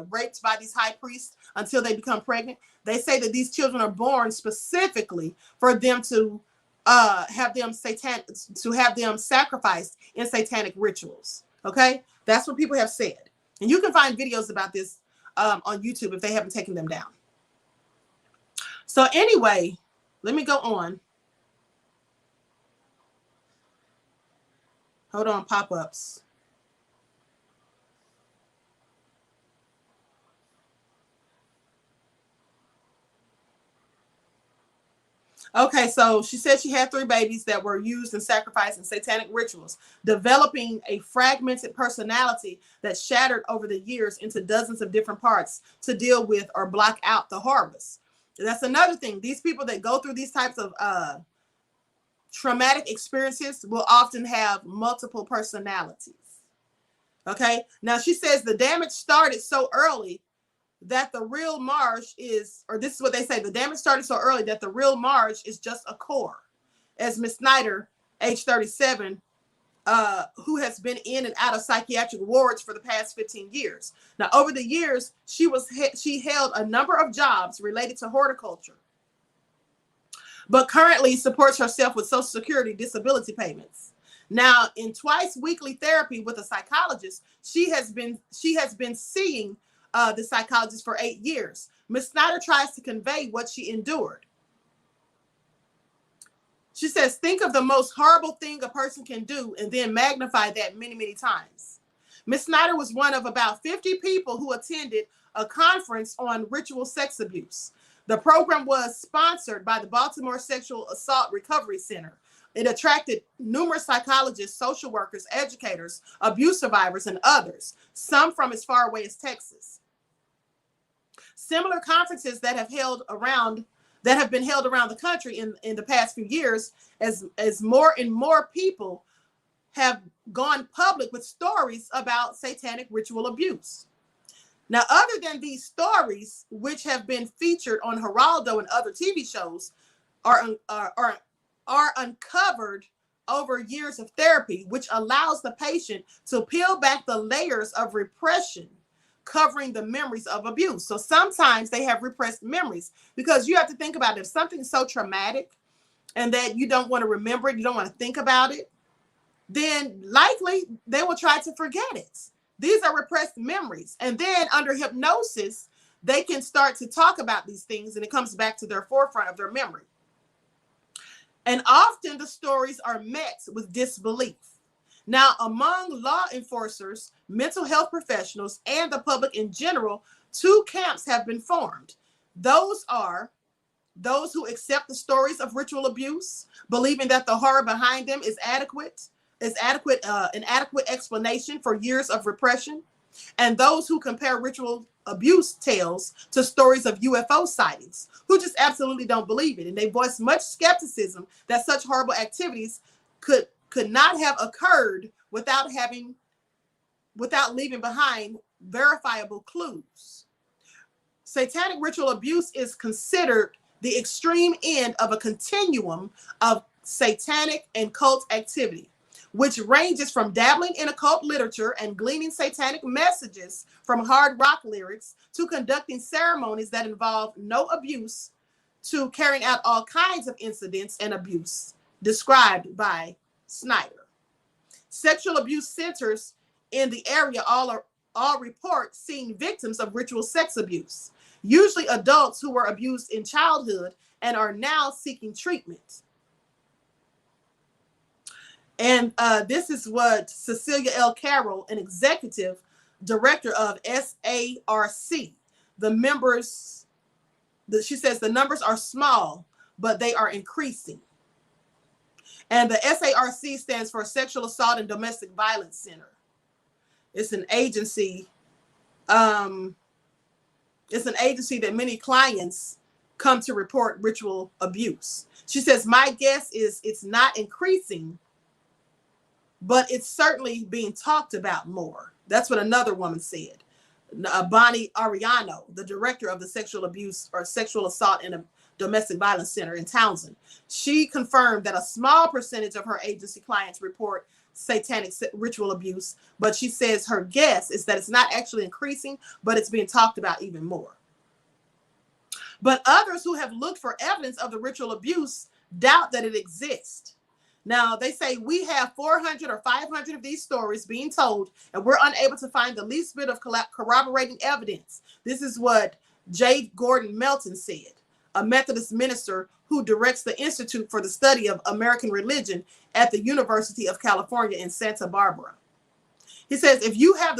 raped by these high priests until they become pregnant. They say that these children are born specifically for them to have them sacrificed in satanic rituals. Okay, that's what people have said, and you can find videos about this on YouTube if they haven't taken them down. So anyway, let me go on. Hold on, pop-ups. Okay, so she said she had 3 babies that were used and sacrificed in satanic rituals, developing a fragmented personality that shattered over the years into dozens of different parts to deal with or block out the harvest. That's another thing. These people that go through these types of traumatic experiences will often have multiple personalities. Okay, now she says the damage started so early that the real Marge is, or this is what they say, the damage started so early that the real Marge is just a core. As Miss Snyder, age 37, who has been in and out of psychiatric wards for the past 15 years. Now, over the years, she held a number of jobs related to horticulture, but currently supports herself with Social Security disability payments. Now, in twice weekly therapy with a psychologist, she has been seeing the psychologist for 8 years. Ms. Snyder tries to convey what she endured. She says, think of the most horrible thing a person can do and then magnify that many, many times. Ms. Snyder was one of about 50 people who attended a conference on ritual sex abuse. The program was sponsored by the Baltimore Sexual Assault Recovery Center. It attracted numerous psychologists, social workers, educators, abuse survivors, and others, some from as far away as Texas. Similar conferences that have been held around the country in the past few years, as more and more people have gone public with stories about satanic ritual abuse. Now, other than these stories, which have been featured on Geraldo and other TV shows, are uncovered over years of therapy, which allows the patient to peel back the layers of repression covering the memories of abuse. So sometimes they have repressed memories, because you have to think about it. If something's so traumatic and that you don't want to remember it, you don't want to think about it, then likely they will try to forget it. These are repressed memories. And then under hypnosis, they can start to talk about these things, and it comes back to their forefront of their memory. And often the stories are met with disbelief. Now, among law enforcers, mental health professionals, and the public in general, 2 camps have been formed. Those are those who accept the stories of ritual abuse, believing that the horror behind them is an adequate explanation for years of repression, and those who compare ritual abuse tales to stories of UFO sightings, who just absolutely don't believe it. And they voice much skepticism that such horrible activities could not have occurred without leaving behind verifiable clues. Satanic ritual abuse is considered the extreme end of a continuum of satanic and cult activity, which ranges from dabbling in occult literature and gleaning satanic messages from hard rock lyrics to conducting ceremonies that involve no abuse to carrying out all kinds of incidents and abuse described by Snyder. Sexual abuse centers in the area all report seeing victims of ritual sex abuse, usually adults who were abused in childhood and are now seeking treatment. And this is what Cecilia L. Carroll, an executive director of SARC, she says the numbers are small, but they are increasing. And the SARC stands for Sexual Assault and Domestic Violence Center. It's an agency. It's an agency that many clients come to report ritual abuse. She says, my guess is it's not increasing, but it's certainly being talked about more. That's what another woman said. Bonnie Ariano, the director of the Sexual Abuse or Sexual Assault and Domestic Violence Center in Townsend. She confirmed that a small percentage of her agency clients report satanic ritual abuse, but she says her guess is that it's not actually increasing, but it's being talked about even more. But others who have looked for evidence of the ritual abuse doubt that it exists. Now, they say we have 400 or 500 of these stories being told, and we're unable to find the least bit of corroborating evidence. This is what J. Gordon Melton said, a Methodist minister who directs the Institute for the Study of American Religion at the University of California in Santa Barbara. He says, if you put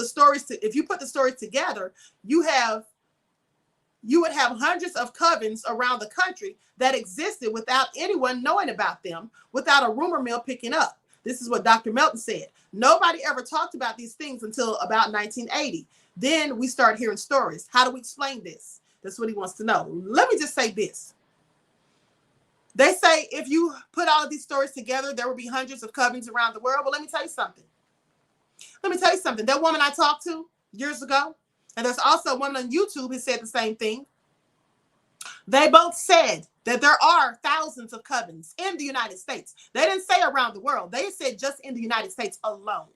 the stories together, you would have hundreds of covens around the country that existed without anyone knowing about them, without a rumor mill picking up. This is what Dr. Melton said. Nobody ever talked about these things until about 1980. Then we start hearing stories. How do we explain this? That's what he wants to know. Let me just say this. They say if you put all of these stories together, there will be hundreds of covens around the world. Well, let me tell you something. That woman I talked to years ago, and there's also a woman on YouTube who said the same thing. They both said that there are thousands of covens in the United States. They didn't say around the world. They said just in the United States alone.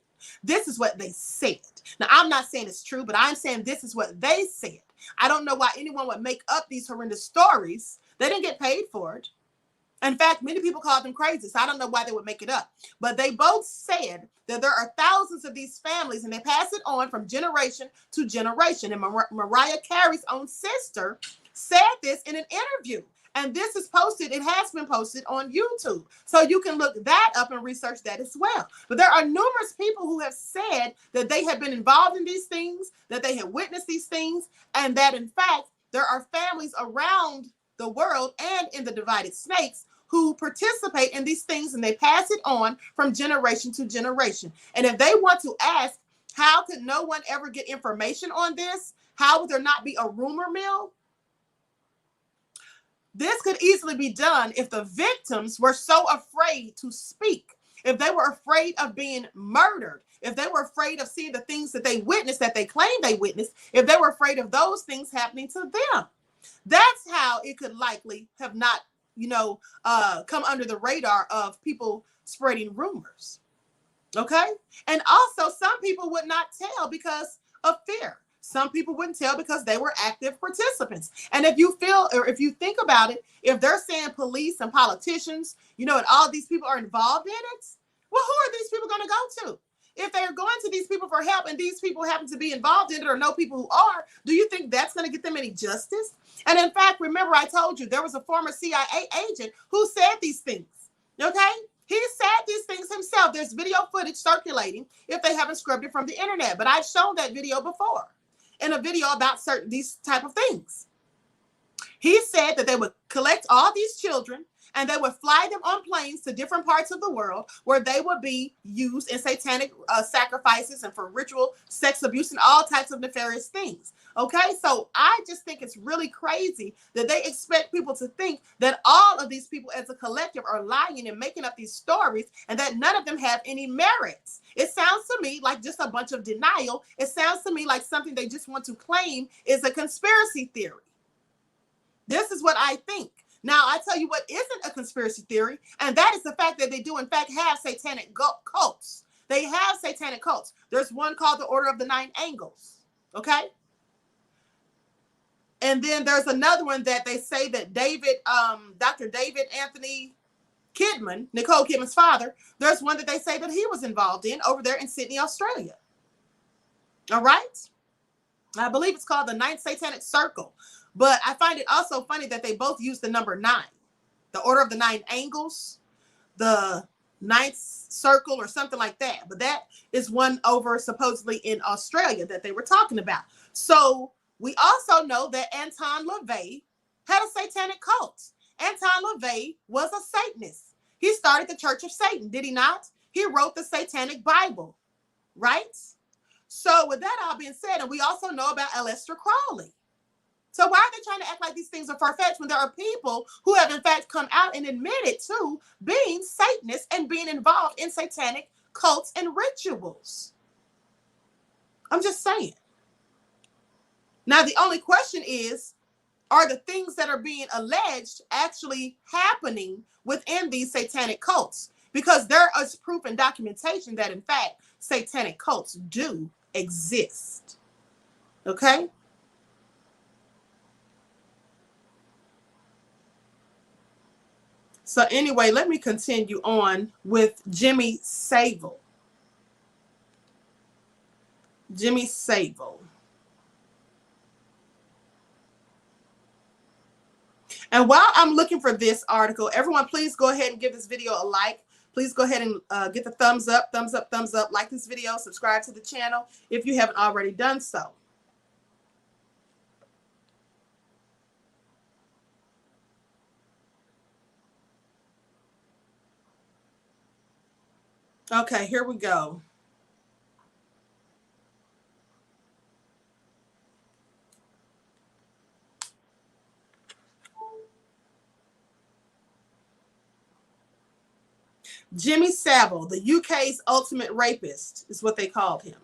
This is what they said. Now, I'm not saying it's true, but I'm saying this is what they said. I don't know why anyone would make up these horrendous stories. They didn't get paid for it. In fact, many people called them crazy, so I don't know why they would make it up. But they both said that there are thousands of these families, and they pass it on from generation to generation. And Mariah Carey's own sister said this in an interview. And this is posted, it has been posted on YouTube. So you can look that up and research that as well. But there are numerous people who have said that they have been involved in these things, that they have witnessed these things, and that in fact, there are families around the world and in the divided snakes who participate in these things, and they pass it on from generation to generation. And if they want to ask, how could no one ever get information on this? How would there not be a rumor mill? This could easily be done if the victims were so afraid to speak, if they were afraid of being murdered, if they were afraid of seeing the things that they witnessed, that they claim they witnessed, if they were afraid of those things happening to them. That's how it could likely have not, come under the radar of people spreading rumors. Okay? And also, some people would not tell because of fear. Some people wouldn't tell because they were active participants. And if you think about it, if they're saying police and politicians, and all these people are involved in it, well, who are these people going to go to? If they're going to these people for help and these people happen to be involved in it or know people who are, do you think that's going to get them any justice? And in fact, remember I told you there was a former CIA agent who said these things, okay? He said these things himself. There's video footage circulating if they haven't scrubbed it from the internet. But I've shown that video before in a video about these type of things. He said that they would collect all these children and they would fly them on planes to different parts of the world where they would be used in satanic sacrifices and for ritual sex abuse and all types of nefarious things. Okay, so I just think it's really crazy that they expect people to think that all of these people as a collective are lying and making up these stories and that none of them have any merits. It sounds to me like just a bunch of denial. It sounds to me like something they just want to claim is a conspiracy theory. This is what I think. Now, I tell you what isn't a conspiracy theory, and that is the fact that they do, in fact, have satanic cults. They have satanic cults. There's one called the Order of the Nine Angles, okay? And then there's another one that they say that Dr. David Anthony Kidman, Nicole Kidman's father, there's one that they say that he was involved in over there in Sydney, Australia. All right? I believe it's called the Ninth Satanic Circle. But I find it also funny that they both use the number 9, the Order of the Nine Angles, the Ninth Circle or something like that. But that is one over supposedly in Australia that they were talking about. So we also know that Anton LaVey had a satanic cult. Anton LaVey was a Satanist. He started the Church of Satan, did he not? He wrote the Satanic Bible, right? So with that all being said, and we also know about Aleister Crowley. So why are they trying to act like these things are far-fetched when there are people who have in fact come out and admitted to being Satanists and being involved in satanic cults and rituals? I'm just saying. Now, the only question is, are the things that are being alleged actually happening within these satanic cults? because there is proof and documentation that, in fact, satanic cults do exist. Okay? So anyway, let me continue on with Jimmy Saville. Jimmy Saville. And while I'm looking for this article, everyone, please go ahead and give this video a like. Please go ahead and get the thumbs up, thumbs up, thumbs up. Like this video, subscribe to the channel if you haven't already done so. Okay, here we go. Jimmy Savile, the UK's ultimate rapist, is what they called him.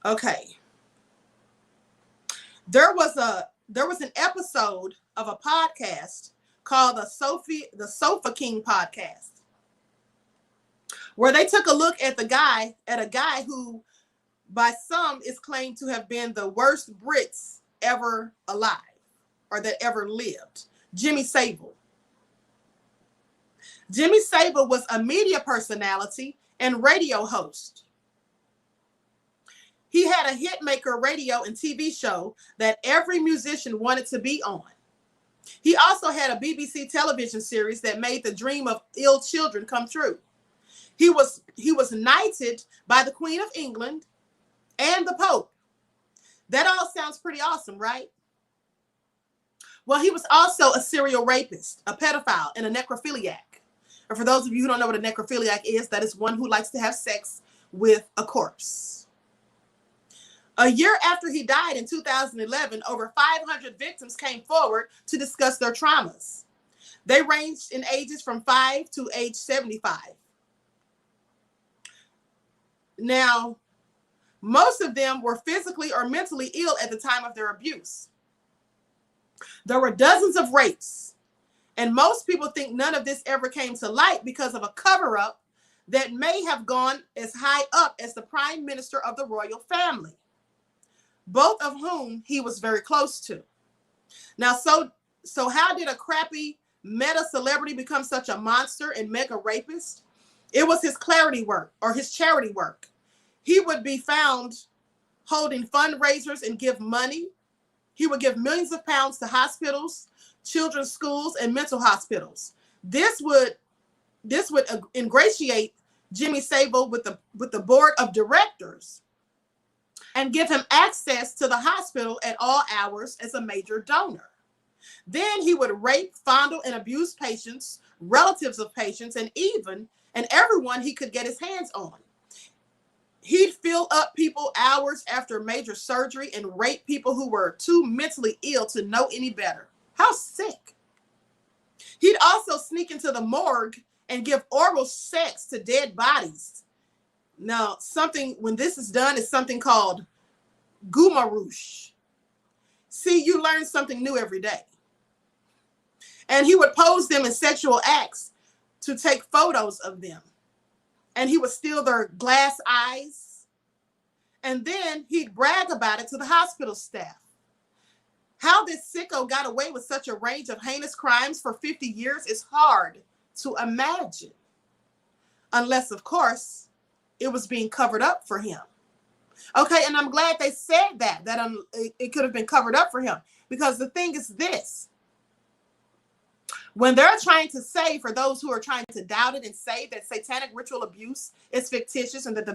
Okay. There was an episode of a podcast called the Sofa King podcast, where they took a look at a guy who by some is claimed to have been the worst Brits ever alive or that ever lived, Jimmy Savile. Jimmy Saville was a media personality and radio host. He had a hitmaker radio and TV show that every musician wanted to be on. He also had a BBC television series that made the dream of ill children come true. He was knighted by the Queen of England and the Pope. That all sounds pretty awesome, right? Well, he was also a serial rapist, a pedophile, and a necrophiliac. And for those of you who don't know what a necrophiliac is, that is one who likes to have sex with a corpse. A year after he died in 2011, over 500 victims came forward to discuss their traumas. They ranged in ages from 5 to age 75. Now, most of them were physically or mentally ill at the time of their abuse. There were dozens of rapes, and most people think none of this ever came to light because of a cover-up that may have gone as high up as the Prime Minister of the royal family, both of whom he was very close to. Now, so how did a crappy meta celebrity become such a monster and mega rapist? It was his charity work. He would be found holding fundraisers and give money. He would give millions of pounds to hospitals, children's schools, and mental hospitals. This would ingratiate Jimmy Saville with the board of directors and give him access to the hospital at all hours as a major donor. Then he would rape, fondle, and abuse patients, relatives of patients, and everyone he could get his hands on. He'd fill up people hours after major surgery and rape people who were too mentally ill to know any better. How sick. He'd also sneak into the morgue and give oral sex to dead bodies. Now, when this is done, is something called goumarouche. See, you learn something new every day. And he would pose them in sexual acts to take photos of them. And he would steal their glass eyes. And then he'd brag about it to the hospital staff. How this sicko got away with such a range of heinous crimes for 50 years is hard to imagine. Unless, of course, it was being covered up for him. Okay, and I'm glad they said that it could have been covered up for him. Because the thing is this. When they're trying to say, for those who are trying to doubt it and say that satanic ritual abuse is fictitious and that the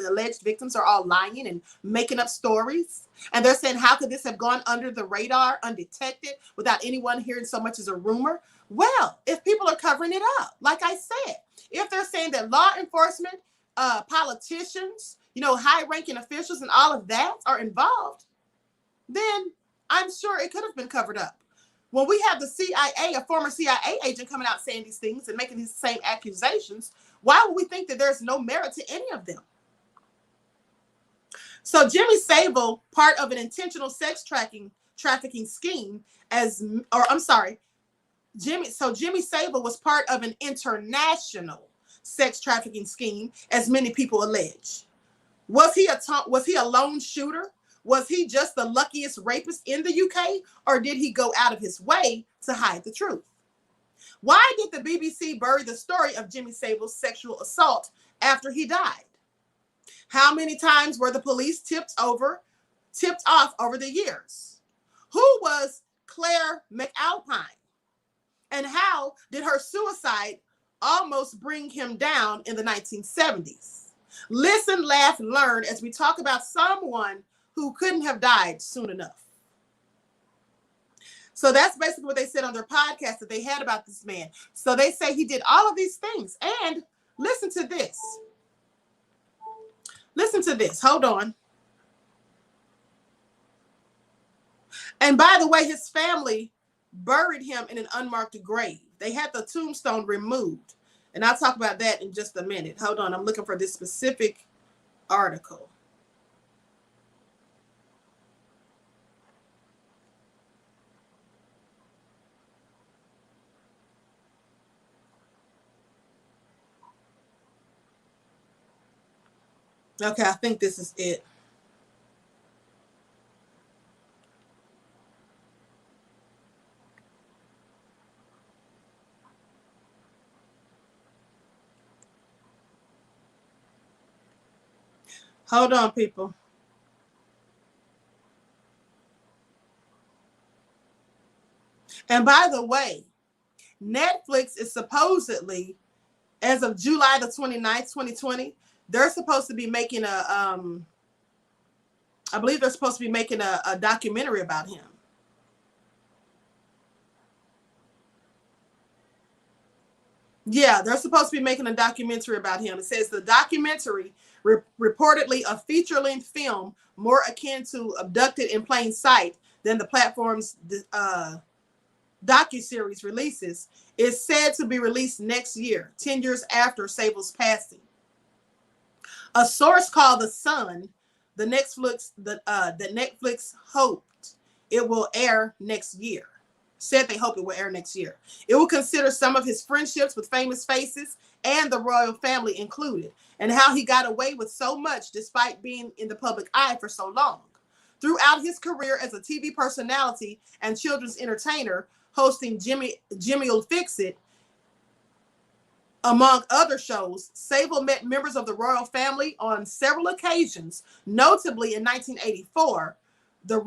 alleged victims are all lying and making up stories, and they're saying, how could this have gone under the radar, undetected, without anyone hearing so much as a rumor? Well, if people are covering it up, like I said, if they're saying that law enforcement, politicians, high-ranking officials and all of that are involved, then I'm sure it could have been covered up. When we have the CIA, a former CIA agent, coming out saying these things and making these same accusations, why would we think that there's no merit to any of them? So Jimmy Saville, part of an intentional sex trafficking scheme, Jimmy Saville was part of an international sex trafficking scheme, as many people allege. Was he a lone shooter? Was he just the luckiest rapist in the UK, or did he go out of his way to hide the truth? Why did the BBC bury the story of Jimmy Saville's sexual assault after he died? How many times were the police tipped off over the years? Who was Claire McAlpine? And how did her suicide almost bring him down in the 1970s? Listen, laugh, and learn as we talk about someone who couldn't have died soon enough. So that's basically what they said on their podcast that they had about this man. So they say he did all of these things. And listen to this. Listen to this. Hold on. And by the way, his family buried him in an unmarked grave. They had the tombstone removed. And I'll talk about that in just a minute. Hold on. I'm looking for this specific article. Okay, I think this is it. Hold on, people. And by the way, Netflix is supposedly, as of July the 29th, 2020, they're supposed to be making I believe they're supposed to be making a documentary about him. Yeah, they're supposed to be making a documentary about him. It says the documentary, reportedly a feature-length film more akin to Abducted in Plain Sight than the platform's docuseries releases, is said to be released next year, 10 years after Saville's passing. A source called The Sun, that Netflix hoped it will air next year. Said they hope it will air next year. It will consider some of his friendships with famous faces and the royal family included, and how he got away with so much despite being in the public eye for so long. Throughout his career as a TV personality and children's entertainer, hosting Jimmy'll Fix It, among other shows, Saville met members of the royal family on several occasions, notably in 1984, at the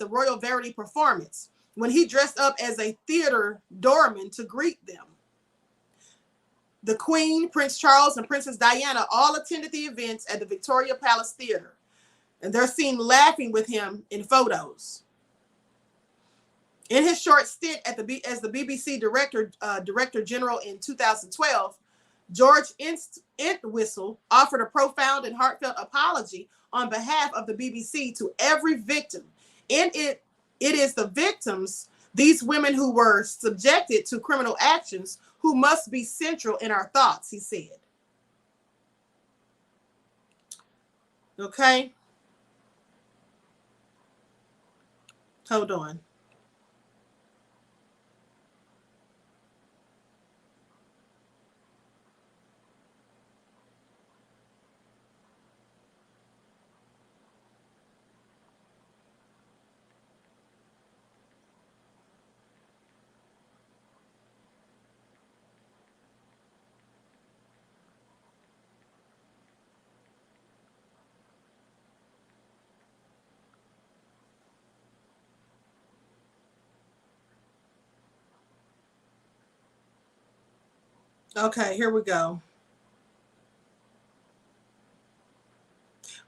Royal Verity performance, when he dressed up as a theater doorman to greet them. The Queen, Prince Charles, and Princess Diana all attended the events at the Victoria Palace Theatre, and they're seen laughing with him in photos. In his short stint as the BBC Director General in 2012, George Entwistle offered a profound and heartfelt apology on behalf of the BBC to every victim. In it is the victims, these women who were subjected to criminal actions, who must be central in our thoughts, he said. Okay. Hold on. Okay, here we go.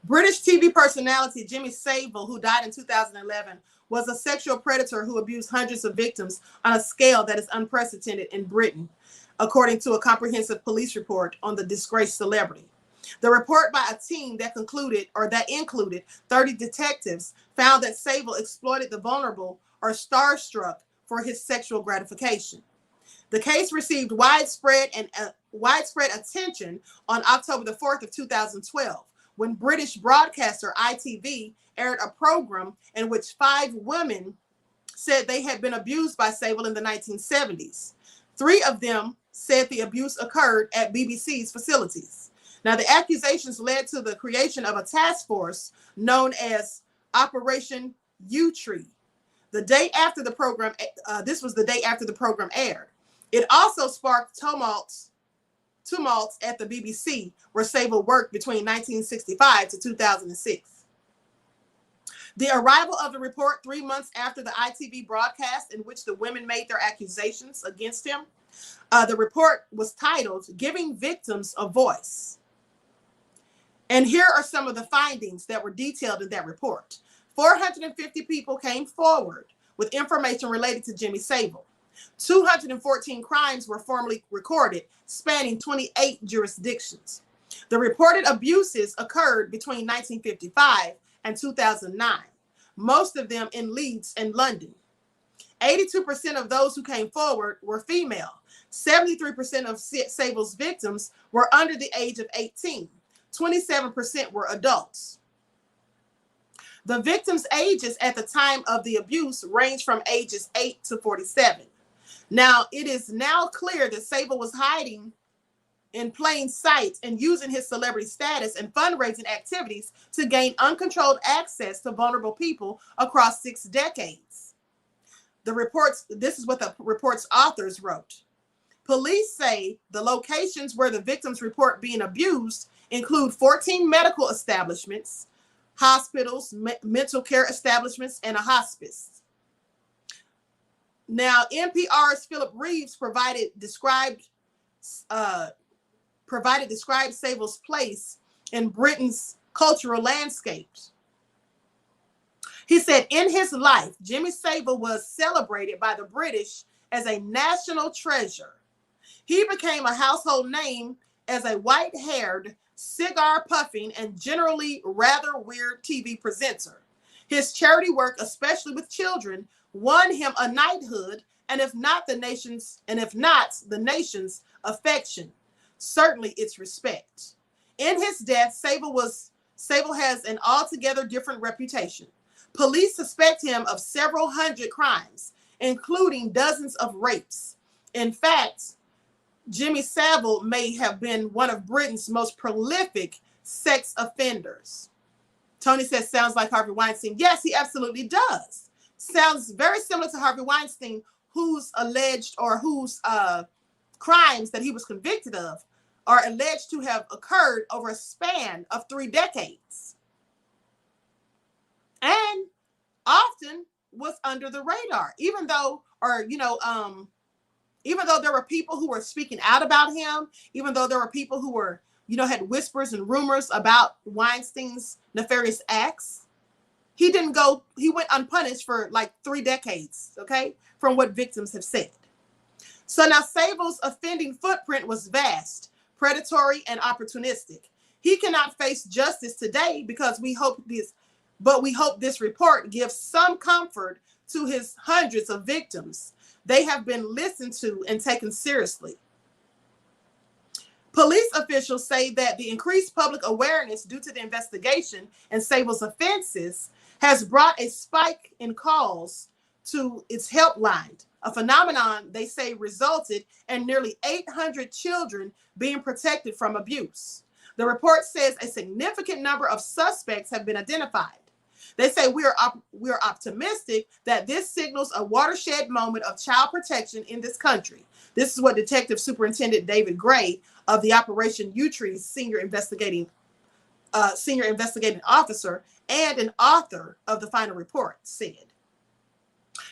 British TV personality Jimmy Saville, who died in 2011, was a sexual predator who abused hundreds of victims on a scale that is unprecedented in Britain, according to a comprehensive police report on the disgraced celebrity. The report by a team that included 30 detectives found that Saville exploited the vulnerable or starstruck for his sexual gratification. The case received widespread attention on October the 4th of 2012, when British broadcaster ITV aired a program in which 5 women said they had been abused by Savile in the 1970s. 3 of them said the abuse occurred at BBC's facilities. Now, the accusations led to the creation of a task force known as Operation U-Tree. The day after the program, this was the day after the program aired. It also sparked tumults at the BBC, where Savile worked between 1965 to 2006. The arrival of the report 3 months after the ITV broadcast in which the women made their accusations against him, the report was titled, "Giving Victims a Voice." And here are some of the findings that were detailed in that report. 450 people came forward with information related to Jimmy Saville. 214 crimes were formally recorded, spanning 28 jurisdictions. The reported abuses occurred between 1955 and 2009, most of them in Leeds and London. 82% of those who came forward were female. 73% of Savile's victims were under the age of 18. 27% were adults. The victims' ages at the time of the abuse ranged from ages 8 to 47. Now, it is now clear that Savile was hiding in plain sight and using his celebrity status and fundraising activities to gain uncontrolled access to vulnerable people across 6 decades. This is what the report's authors wrote. Police say the locations where the victims report being abused include 14 medical establishments, hospitals, mental care establishments, and a hospice. Now, NPR's Philip Reeves described Savile's place in Britain's cultural landscapes. He said, in his life, Jimmy Savile was celebrated by the British as a national treasure. He became a household name as a white-haired, cigar-puffing, and generally rather weird TV presenter. His charity work, especially with children, won him a knighthood, and if not the nation's affection, certainly its respect. In his death, Savile has an altogether different reputation. Police suspect him of several hundred crimes, including dozens of rapes. In fact, Jimmy Savile may have been one of Britain's most prolific sex offenders. Tony says, sounds like Harvey Weinstein. Yes, he absolutely does. Sounds very similar to Harvey Weinstein, whose crimes that he was convicted of are alleged to have occurred over a span of 3 decades. And often was under the radar, even though there were people who were speaking out about him, even though there were people who were, had whispers and rumors about Weinstein's nefarious acts, he went unpunished for like 3 decades, okay, from what victims have said. So now Savile's offending footprint was vast, predatory, and opportunistic. He cannot face justice today because we hope this report gives some comfort to his hundreds of victims. They have been listened to and taken seriously. Police officials say that the increased public awareness due to the investigation and Savile's offenses has brought a spike in calls to its helpline, a phenomenon they say resulted in nearly 800 children being protected from abuse. The report says a significant number of suspects have been identified. They say we are optimistic that this signals a watershed moment of child protection in this country. This is what Detective Superintendent David Gray of the Operation U-Tree's senior investigating officer and an author of the final report said.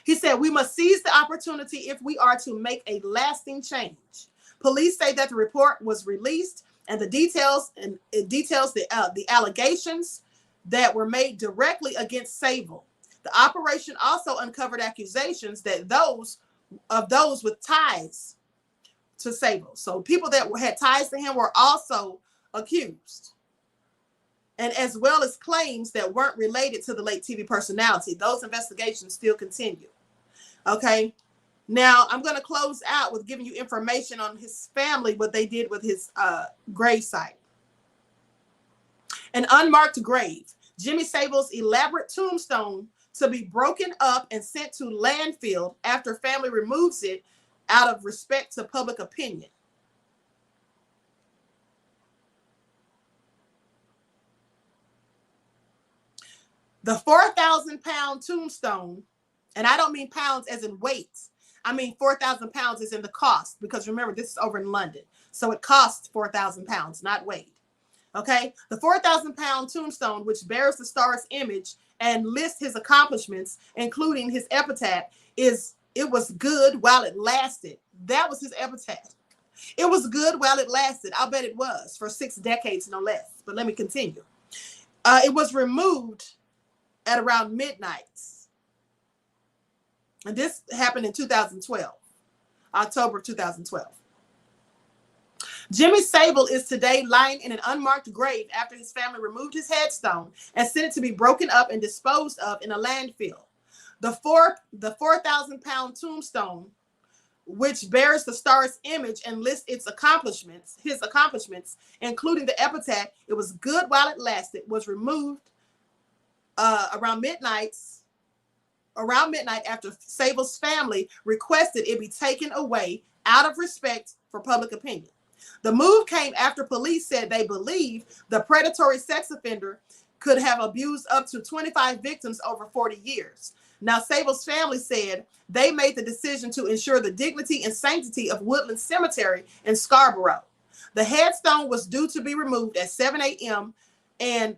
He said, we must seize the opportunity if we are to make a lasting change. Police say that the report was released and it details the allegations that were made directly against Savile. The operation also uncovered accusations that those with ties to Savile. So people that had ties to him were also accused. And as well as claims that weren't related to the late TV personality. Those investigations still continue. Okay. Now I'm going to close out with giving you information on his family, what they did with his gravesite. An unmarked grave. Jimmy Savile's elaborate tombstone to be broken up and sent to landfill after family removes it out of respect to public opinion. The 4,000-pound tombstone, and I don't mean pounds as in weight. I mean 4,000 pounds is in the cost, because remember, this is over in London. So it costs 4,000 pounds, not weight. Okay? The 4,000-pound tombstone, which bears the star's image and lists his accomplishments, including his epitaph, is "It was good while it lasted." That was his epitaph. It was good while it lasted. I'll bet it was, for 6 decades, no less. But let me continue. It was removed at around midnight. And this happened in 2012, October 2012. Jimmy Saville is today lying in an unmarked grave after his family removed his headstone and sent it to be broken up and disposed of in a landfill. The 4,000-pound tombstone, which bears the star's image and lists his accomplishments, including the epitaph, "It was good while it lasted," was removed around midnight after Saville's family requested it be taken away out of respect for public opinion. The move came after police said they believe the predatory sex offender could have abused up to 25 victims over 40 years. Now, Saville's family said they made the decision to ensure the dignity and sanctity of Woodland Cemetery in Scarborough. The headstone was due to be removed at 7 a.m.,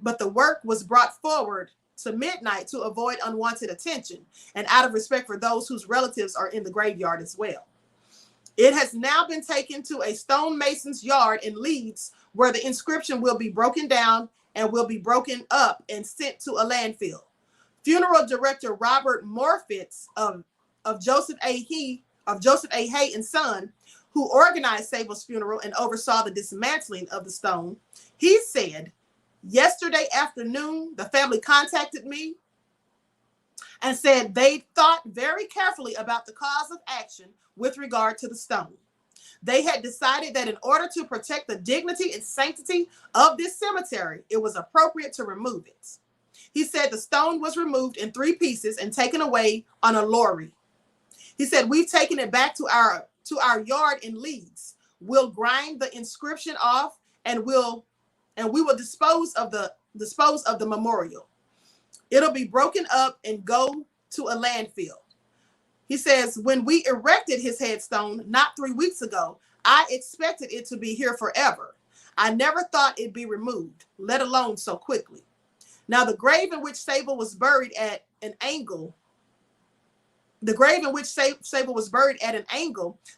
but the work was brought forward to midnight to avoid unwanted attention and out of respect for those whose relatives are in the graveyard as well. It has now been taken to a stonemason's yard in Leeds, where the inscription will be broken down and will be broken up and sent to a landfill. Funeral director Robert Morfitz of Joseph A. Hay and Son, who organized Saville's funeral and oversaw the dismantling of the stone, he said, "Yesterday afternoon, the family contacted me and said they thought very carefully about the cause of action with regard to the stone. They had decided that in order to protect the dignity and sanctity of this cemetery, it was appropriate to remove it." He said the stone was removed in 3 pieces and taken away on a lorry. He said, "We've taken it back to our yard in Leeds. We'll grind the inscription off and we will dispose of the memorial. It'll be broken up and go to a landfill." He says, "When we erected his headstone not 3 weeks ago, I expected it to be here forever. I never thought it'd be removed, let alone so quickly." Now, the grave in which Saville was buried at an angle,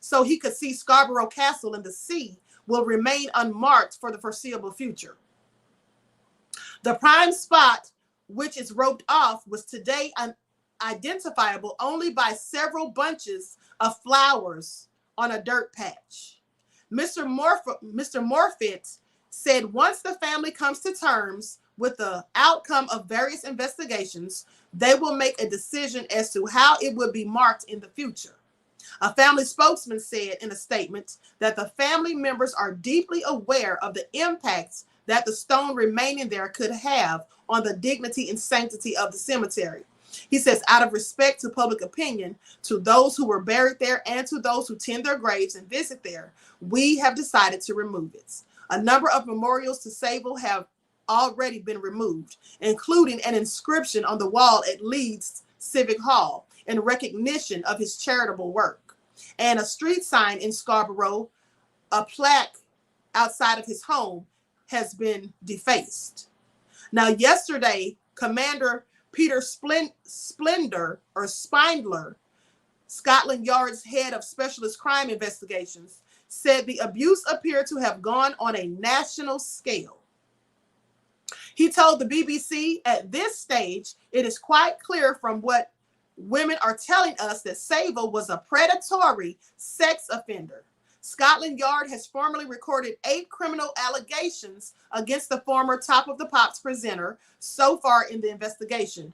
so he could see Scarborough Castle and the sea, will remain unmarked for the foreseeable future. The prime spot, which is roped off, was today identifiable only by several bunches of flowers on a dirt patch. Mr. Morfitz said once the family comes to terms with the outcome of various investigations, they will make a decision as to how it will be marked in the future. A family spokesman said in a statement that the family members are deeply aware of the impacts that the stone remaining there could have on the dignity and sanctity of the cemetery. He says, out of respect to public opinion, to those who were buried there and to those who tend their graves and visit there, we have decided to remove it. A number of memorials to Saville have already been removed, including an inscription on the wall at Leeds Civic Hall in recognition of his charitable work, and a street sign in Scarborough, a plaque outside of his home, has been defaced. Now, yesterday, Commander Peter Spindler, Scotland Yard's head of specialist crime investigations, said the abuse appeared to have gone on a national scale. He told the BBC, "At this stage, it is quite clear from what women are telling us that Saville was a predatory sex offender. Scotland Yard has formally recorded 8 criminal allegations against the former Top of the Pops presenter so far in the investigation,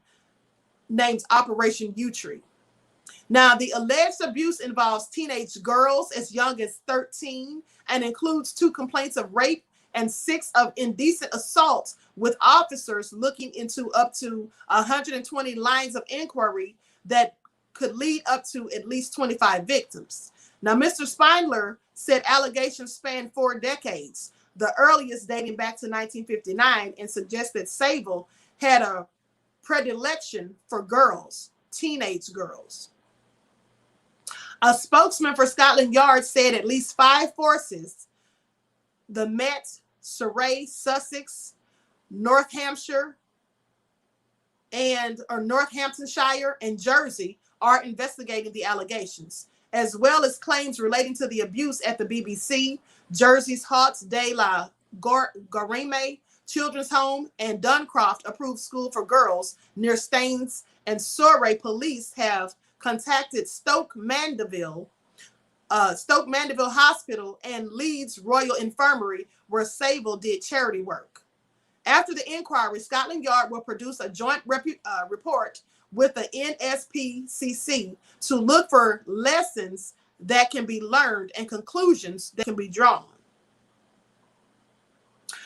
named Operation U-Tree." Now, the alleged abuse involves teenage girls as young as 13 and includes 2 complaints of rape and 6 of indecent assault, with officers looking into up to 120 lines of inquiry that could lead up to at least 25 victims. Now, Mr. Spindler said allegations span 4 decades, the earliest dating back to 1959, and suggested Saville had a predilection for girls, teenage girls. A spokesman for Scotland Yard said at least 5 forces, the Met, SRA, Sussex, Northamptonshire, Northamptonshire, and Jersey are investigating the allegations, as well as claims relating to the abuse at the BBC, Jersey's Hart de la Gareme Children's Home, and Duncroft Approved School for Girls near Staines and Surrey. Police have contacted Stoke Mandeville Hospital and Leeds Royal Infirmary, where Saville did charity work. After the inquiry, Scotland Yard will produce a joint report with the NSPCC to look for lessons that can be learned and conclusions that can be drawn.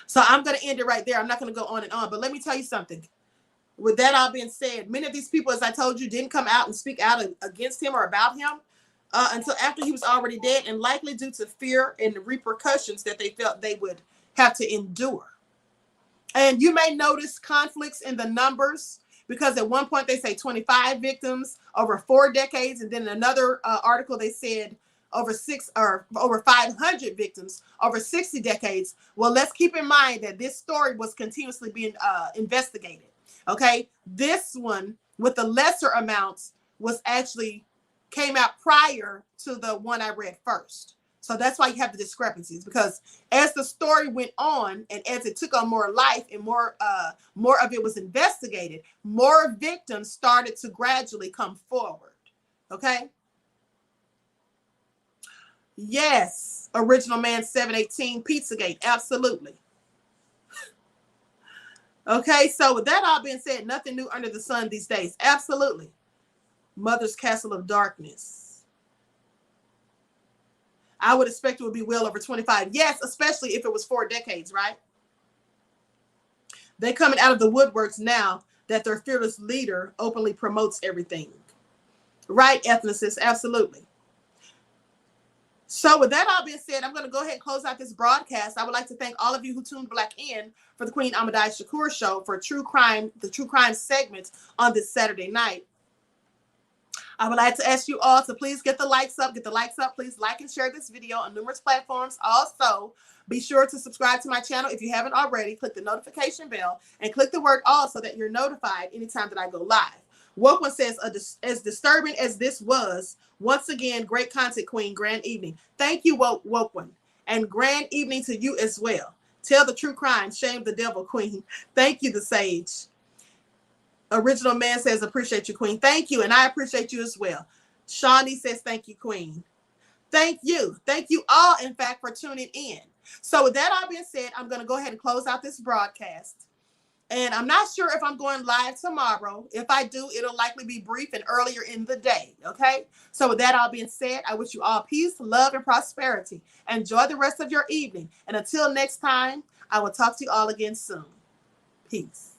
So I'm going to end it right there. I'm not going to go on and on, but let me tell you something. With that all being said, many of these people, as I told you, didn't come out and speak out against him or about him until after he was already dead, and likely due to fear and the repercussions that they felt they would have to endure. And you may notice conflicts in the numbers, because at one point they say 25 victims over 4 decades, and then in another article they said over 500 victims over 60 decades. Well, let's keep in mind that this story was continuously being investigated. Okay, this one with the lesser amounts was actually came out prior to the one I read first. So that's why you have the discrepancies, because as the story went on and as it took on more life and more of it was investigated, more victims started to gradually come forward. Okay. Yes, Original Man 718, Pizzagate, absolutely. Okay, so with that all being said, nothing new under the sun these days. Absolutely. Mother's Castle of Darkness. I would expect it would be well over 25. Yes, especially if it was 4 decades, right? They're coming out of the woodworks now that their fearless leader openly promotes everything. Right, ethnicists, absolutely. So with that all being said, I'm going to go ahead and close out this broadcast. I would like to thank all of you who tuned back in for the Queen Ahmadiyyah Shakur show for the true crime segment on this Saturday night. I would like to ask you all to please get the likes up. Please like and share this video on numerous platforms. Also, be sure to subscribe to my channel if you haven't already. Click the notification bell and click the word all so that you're notified anytime that I go live. Woke One says, as disturbing as this was, once again, great content, Queen. Grand evening. Thank you, Woke One. And grand evening to you as well. Tell the true crime. Shame the devil, Queen. Thank you, the sage. Original Man says, appreciate you, Queen. Thank you. And I appreciate you as well. Shawnee says, thank you, Queen. Thank you. Thank you all, in fact, for tuning in. So with that all being said, I'm going to go ahead and close out this broadcast. And I'm not sure if I'm going live tomorrow. If I do, it'll likely be brief and earlier in the day. Okay. So with that all being said, I wish you all peace, love, and prosperity. Enjoy the rest of your evening. And until next time, I will talk to you all again soon. Peace.